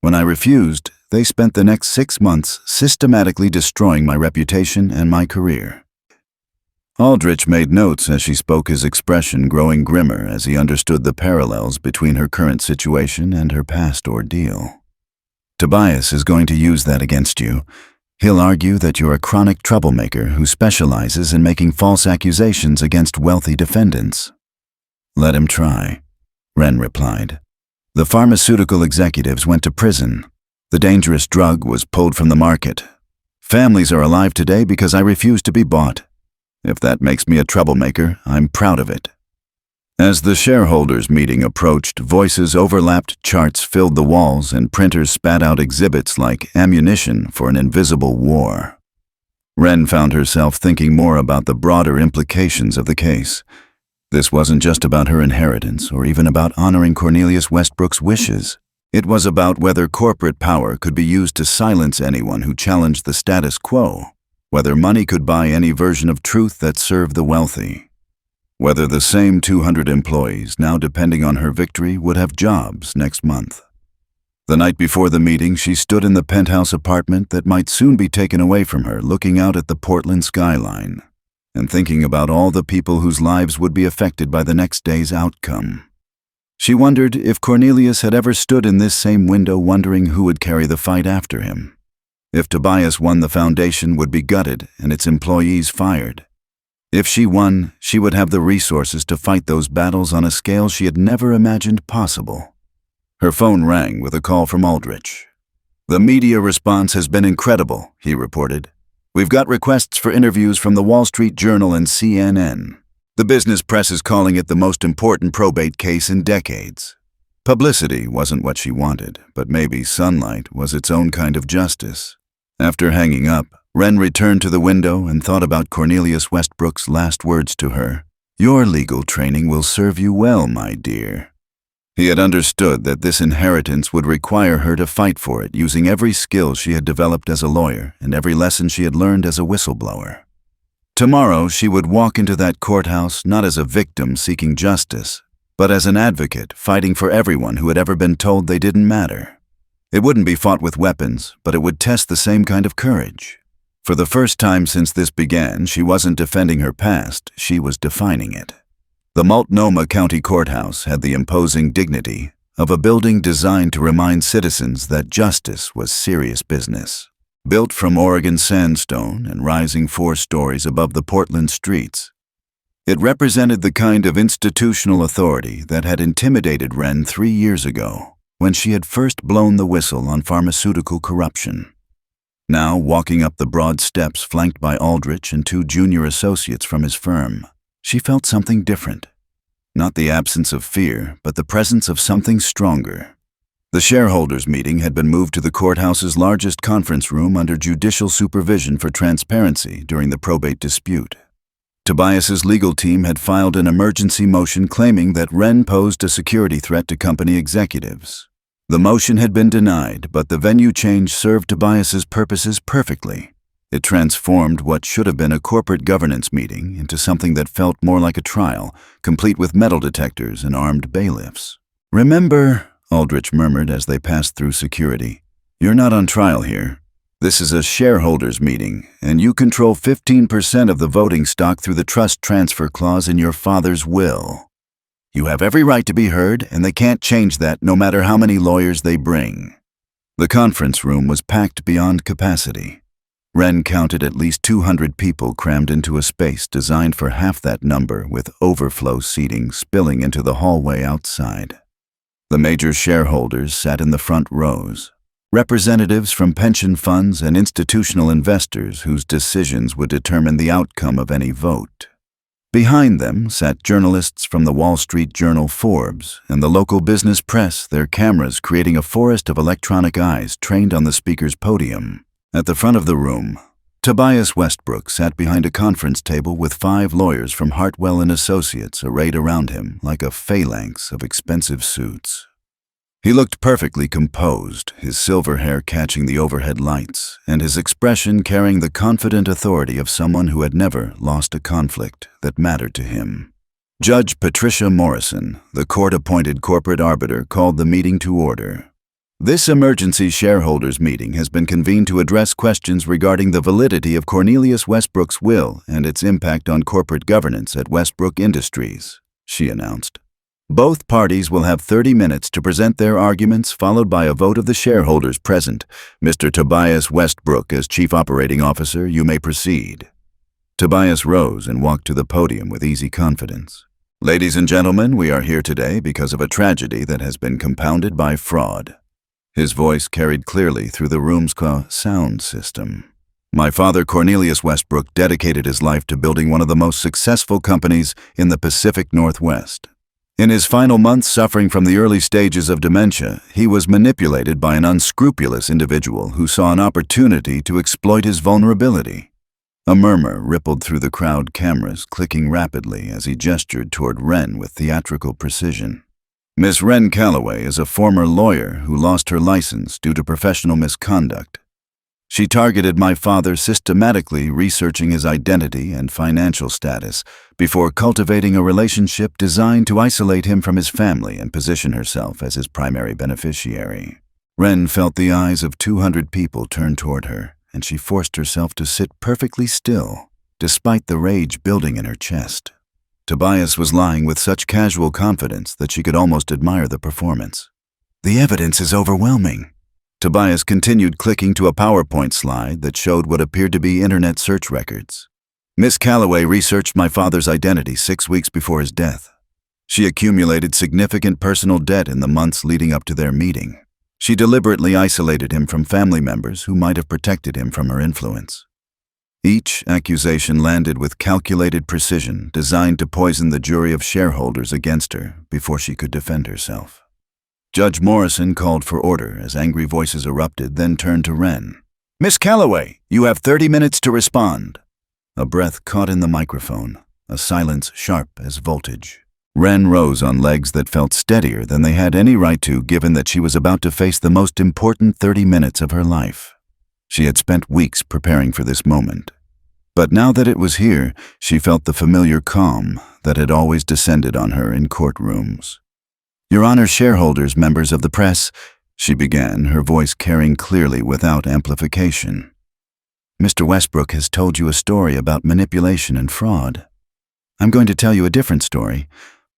When I refused, they spent the next 6 months systematically destroying my reputation and my career." Aldrich made notes as she spoke, his expression growing grimmer as he understood the parallels between her current situation and her past ordeal. "Tobias is going to use that against you. He'll argue that you're a chronic troublemaker who specializes in making false accusations against wealthy defendants." "Let him try," Wren replied. "The pharmaceutical executives went to prison. The dangerous drug was pulled from the market. Families are alive today because I refuse to be bought. If that makes me a troublemaker, I'm proud of it." As the shareholders' meeting approached, voices overlapped, charts filled the walls, and printers spat out exhibits like ammunition for an invisible war. Wren found herself thinking more about the broader implications of the case. This wasn't just about her inheritance or even about honoring Cornelius Westbrook's wishes. It was about whether corporate power could be used to silence anyone who challenged the status quo, whether money could buy any version of truth that served the wealthy, whether the same 200 employees now depending on her victory would have jobs next month. The night before the meeting, she stood in the penthouse apartment that might soon be taken away from her, looking out at the Portland skyline and thinking about all the people whose lives would be affected by the next day's outcome. She wondered if Cornelius had ever stood in this same window wondering who would carry the fight after him. If Tobias won, the foundation would be gutted and its employees fired. If she won, she would have the resources to fight those battles on a scale she had never imagined possible. Her phone rang with a call from Aldrich. "The media response has been incredible," he reported. "We've got requests for interviews from the Wall Street Journal and CNN. The business press is calling it the most important probate case in decades." Publicity wasn't what she wanted, but maybe sunlight was its own kind of justice. After hanging up, Wren returned to the window and thought about Cornelius Westbrook's last words to her. "Your legal training will serve you well, my dear." He had understood that this inheritance would require her to fight for it, using every skill she had developed as a lawyer and every lesson she had learned as a whistleblower. Tomorrow, she would walk into that courthouse not as a victim seeking justice, but as an advocate fighting for everyone who had ever been told they didn't matter. It wouldn't be fought with weapons, but it would test the same kind of courage. For the first time since this began, she wasn't defending her past, she was defining it. The Multnomah County Courthouse had the imposing dignity of a building designed to remind citizens that justice was serious business. Built from Oregon sandstone and rising 4 stories above the Portland streets, it represented the kind of institutional authority that had intimidated Wren 3 years ago, when she had first blown the whistle on pharmaceutical corruption. Now, walking up the broad steps flanked by Aldrich and 2 junior associates from his firm, she felt something different. Not the absence of fear, but the presence of something stronger. The shareholders' meeting had been moved to the courthouse's largest conference room under judicial supervision for transparency during the probate dispute. Tobias's legal team had filed an emergency motion claiming that Wren posed a security threat to company executives. The motion had been denied, but the venue change served Tobias's purposes perfectly. It transformed what should have been a corporate governance meeting into something that felt more like a trial, complete with metal detectors and armed bailiffs. "Remember," Aldrich murmured as they passed through security, "you're not on trial here. This is a shareholders meeting, and you control 15% of the voting stock through the trust transfer clause in your father's will. You have every right to be heard, and they can't change that no matter how many lawyers they bring." The conference room was packed beyond capacity. Wren counted at least 200 people crammed into a space designed for half that number, with overflow seating spilling into the hallway outside. The major shareholders sat in the front rows. Representatives from pension funds and institutional investors whose decisions would determine the outcome of any vote. Behind them sat journalists from the Wall Street Journal, Forbes, and the local business press, their cameras creating a forest of electronic eyes trained on the speaker's podium. At the front of the room, Tobias Westbrook sat behind a conference table with 5 lawyers from Hartwell and Associates arrayed around him like a phalanx of expensive suits. He looked perfectly composed, his silver hair catching the overhead lights, and his expression carrying the confident authority of someone who had never lost a conflict that mattered to him. Judge Patricia Morrison, the court-appointed corporate arbiter, called the meeting to order. "This emergency shareholders meeting has been convened to address questions regarding the validity of Cornelius Westbrook's will and its impact on corporate governance at Westbrook Industries," she announced. "Both parties will have 30 minutes to present their arguments, followed by a vote of the shareholders present. Mr. Tobias Westbrook, as Chief Operating Officer, you may proceed." Tobias rose and walked to the podium with easy confidence. "Ladies and gentlemen, we are here today because of a tragedy that has been compounded by fraud." His voice carried clearly through the room's sound system. "My father, Cornelius Westbrook, dedicated his life to building one of the most successful companies in the Pacific Northwest. In his final months, suffering from the early stages of dementia, he was manipulated by an unscrupulous individual who saw an opportunity to exploit his vulnerability." A murmur rippled through the crowd cameras, clicking rapidly as he gestured toward Wren with theatrical precision. "Miss Wren Calloway is a former lawyer who lost her license due to professional misconduct. She targeted my father, systematically researching his identity and financial status before cultivating a relationship designed to isolate him from his family and position herself as his primary beneficiary." Wren felt the eyes of 200 people turn toward her, and she forced herself to sit perfectly still, despite the rage building in her chest. Tobias was lying with such casual confidence that she could almost admire the performance. "The evidence is overwhelming." Tobias continued, clicking to a PowerPoint slide that showed what appeared to be internet search records. "Miss Calloway researched my father's identity 6 weeks before his death. She accumulated significant personal debt in the months leading up to their meeting. She deliberately isolated him from family members who might have protected him from her influence." Each accusation landed with calculated precision, designed to poison the jury of shareholders against her before she could defend herself. Judge Morrison called for order as angry voices erupted, then turned to Wren. "Miss Calloway, you have 30 minutes to respond." A breath caught in the microphone, a silence sharp as voltage. Wren rose on legs that felt steadier than they had any right to, given that she was about to face the most important 30 minutes of her life. She had spent weeks preparing for this moment. But now that it was here, she felt the familiar calm that had always descended on her in courtrooms. "Your Honor, shareholders, members of the press," she began, her voice carrying clearly without amplification. "Mr. Westbrook has told you a story about manipulation and fraud. I'm going to tell you a different story,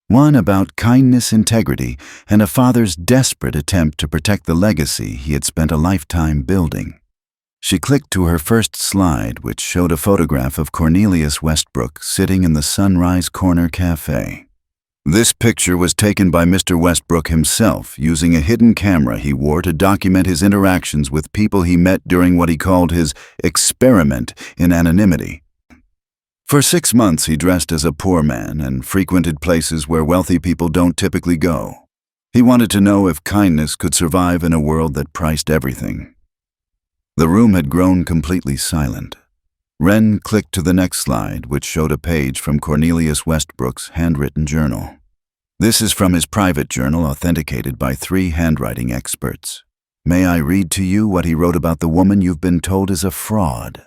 one about kindness, integrity, and a father's desperate attempt to protect the legacy he had spent a lifetime building." She clicked to her first slide, which showed a photograph of Cornelius Westbrook sitting in the Sunrise Corner Cafe. This picture was taken by Mr. Westbrook himself, using a hidden camera he wore to document his interactions with people he met during what he called his experiment in anonymity. For 6 months, he dressed as a poor man and frequented places where wealthy people don't typically go. He wanted to know if kindness could survive in a world that priced everything. The room had grown completely silent. Wren clicked to the next slide, which showed a page from Cornelius Westbrook's handwritten journal. This is from his private journal, authenticated by 3 handwriting experts. May I read to you what he wrote about the woman you've been told is a fraud?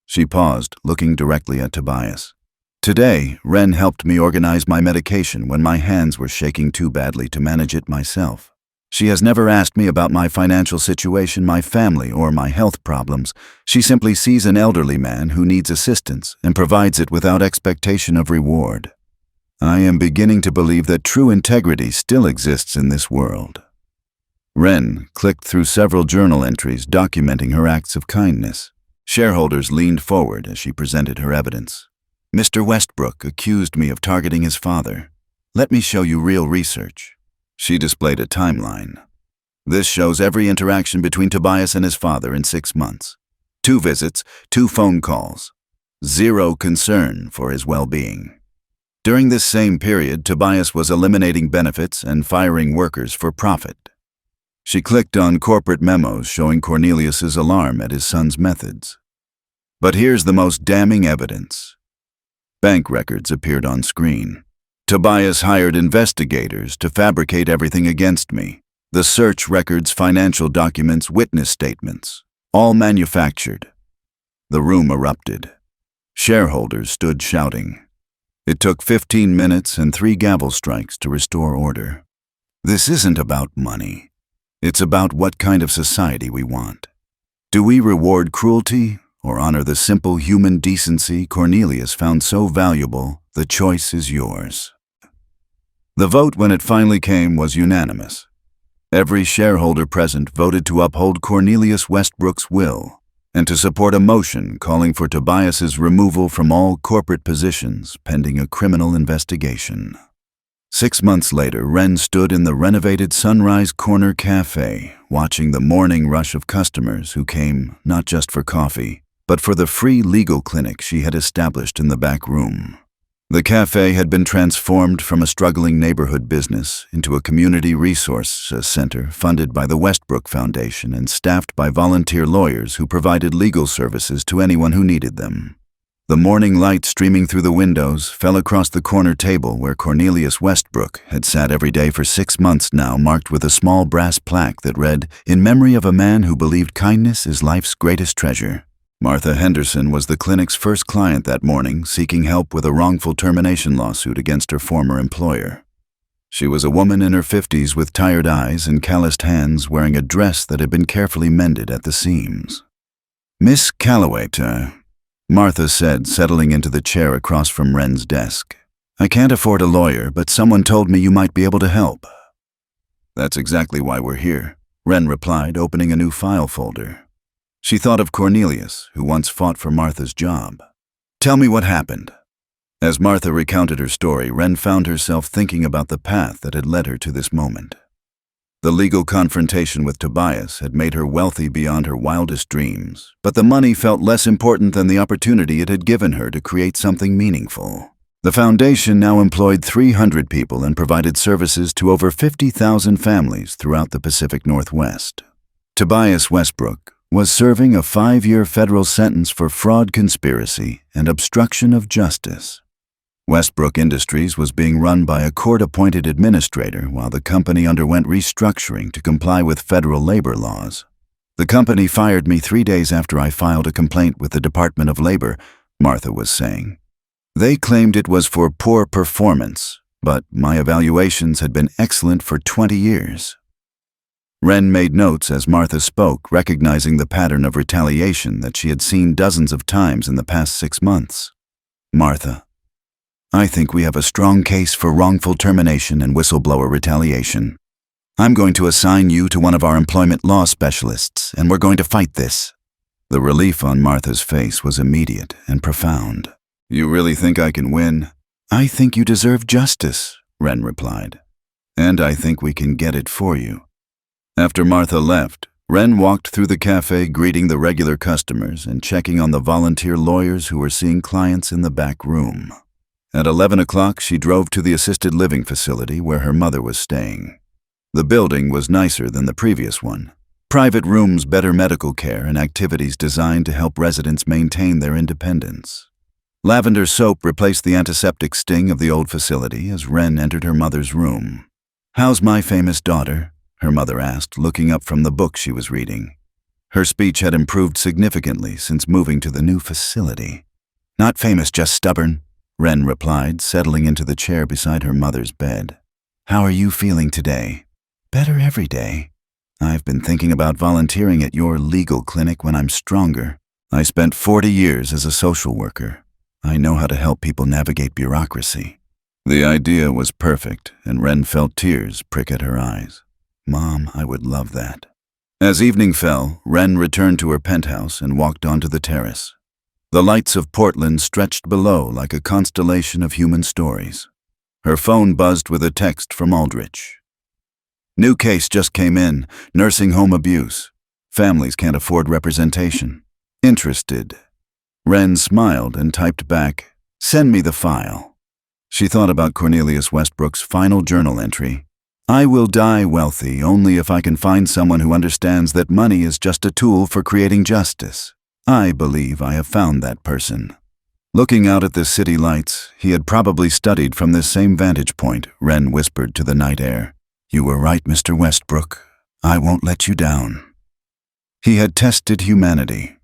She paused, looking directly at Tobias. Today, Wren helped me organize my medication when my hands were shaking too badly to manage it myself. She has never asked me about my financial situation, my family, or my health problems. She simply sees an elderly man who needs assistance and provides it without expectation of reward. I am beginning to believe that true integrity still exists in this world. Wren clicked through several journal entries documenting her acts of kindness. Shareholders leaned forward as she presented her evidence. Mr. Westbrook accused me of targeting his father. Let me show you real research. She displayed a timeline. This shows every interaction between Tobias and his father in 6 months. 2 visits, 2 phone calls. 0 concern for his well-being. During this same period, Tobias was eliminating benefits and firing workers for profit. She clicked on corporate memos showing Cornelius's alarm at his son's methods. But here's the most damning evidence. Bank records appeared on screen. Tobias hired investigators to fabricate everything against me. The search records, financial documents, witness statements, all manufactured. The room erupted. Shareholders stood shouting. It took 15 minutes and 3 gavel strikes to restore order. This isn't about money. It's about what kind of society we want. Do we reward cruelty or honor the simple human decency Cornelius found so valuable? The choice is yours. The vote, when it finally came, was unanimous. Every shareholder present voted to uphold Cornelius Westbrook's will and to support a motion calling for Tobias's removal from all corporate positions pending a criminal investigation. 6 months later, Wren stood in the renovated Sunrise Corner Cafe, watching the morning rush of customers who came not just for coffee, but for the free legal clinic she had established in the back room. The cafe had been transformed from a struggling neighborhood business into a community resource center funded by the Westbrook Foundation and staffed by volunteer lawyers who provided legal services to anyone who needed them. The morning light streaming through the windows fell across the corner table where Cornelius Westbrook had sat every day for 6 months now, marked with a small brass plaque that read, "In memory of a man who believed kindness is life's greatest treasure." Martha Henderson was the clinic's first client that morning, seeking help with a wrongful termination lawsuit against her former employer. She was a woman in her 50s with tired eyes and calloused hands, wearing a dress that had been carefully mended at the seams. "Miss Calloway, Martha said, settling into the chair across from Wren's desk. "I can't afford a lawyer, but someone told me you might be able to help." "That's exactly why we're here," Wren replied, opening a new file folder. She thought of Cornelius, who once fought for Martha's job. "Tell me what happened." As Martha recounted her story, Wren found herself thinking about the path that had led her to this moment. The legal confrontation with Tobias had made her wealthy beyond her wildest dreams, but the money felt less important than the opportunity it had given her to create something meaningful. The foundation now employed 300 people and provided services to over 50,000 families throughout the Pacific Northwest. Tobias Westbrook was serving a 5-year federal sentence for fraud, conspiracy, and obstruction of justice. Westbrook Industries was being run by a court-appointed administrator while the company underwent restructuring to comply with federal labor laws. "The company fired me 3 days after I filed a complaint with the Department of Labor," Martha was saying. "They claimed it was for poor performance, but my evaluations had been excellent for 20 years. Wren made notes as Martha spoke, recognizing the pattern of retaliation that she had seen dozens of times in the past 6 months. "Martha, I think we have a strong case for wrongful termination and whistleblower retaliation. I'm going to assign you to one of our employment law specialists, and we're going to fight this." The relief on Martha's face was immediate and profound. "You really think I can win?" "I think you deserve justice," Wren replied. "And I think we can get it for you." After Martha left, Wren walked through the cafe, greeting the regular customers and checking on the volunteer lawyers who were seeing clients in the back room. At 11 o'clock, she drove to the assisted living facility where her mother was staying. The building was nicer than the previous one. Private rooms, better medical care, and activities designed to help residents maintain their independence. Lavender soap replaced the antiseptic sting of the old facility as Wren entered her mother's room. "How's my famous daughter?" her mother asked, looking up from the book she was reading. Her speech had improved significantly since moving to the new facility. "Not famous, just stubborn," Wren replied, settling into the chair beside her mother's bed. "How are you feeling today?" "Better every day. I've been thinking about volunteering at your legal clinic when I'm stronger. I spent 40 years as a social worker. I know how to help people navigate bureaucracy." The idea was perfect, and Wren felt tears prick at her eyes. "Mom, I would love that." As evening fell, Wren returned to her penthouse and walked onto the terrace. The lights of Portland stretched below like a constellation of human stories. Her phone buzzed with a text from Aldrich. "New case just came in, nursing home abuse. Families can't afford representation. Interested." Wren smiled and typed back, "Send me the file." She thought about Cornelius Westbrook's final journal entry. "I will die wealthy only if I can find someone who understands that money is just a tool for creating justice. I believe I have found that person." Looking out at the city lights, he had probably studied from this same vantage point, Wren whispered to the night air. "You were right, Mr. Westbrook. I won't let you down." He had tested humanity.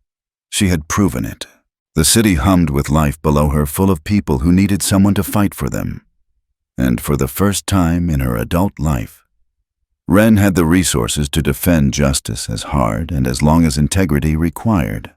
She had proven it. The city hummed with life below her, full of people who needed someone to fight for them. And for the first time in her adult life, Wren had the resources to defend justice as hard and as long as integrity required.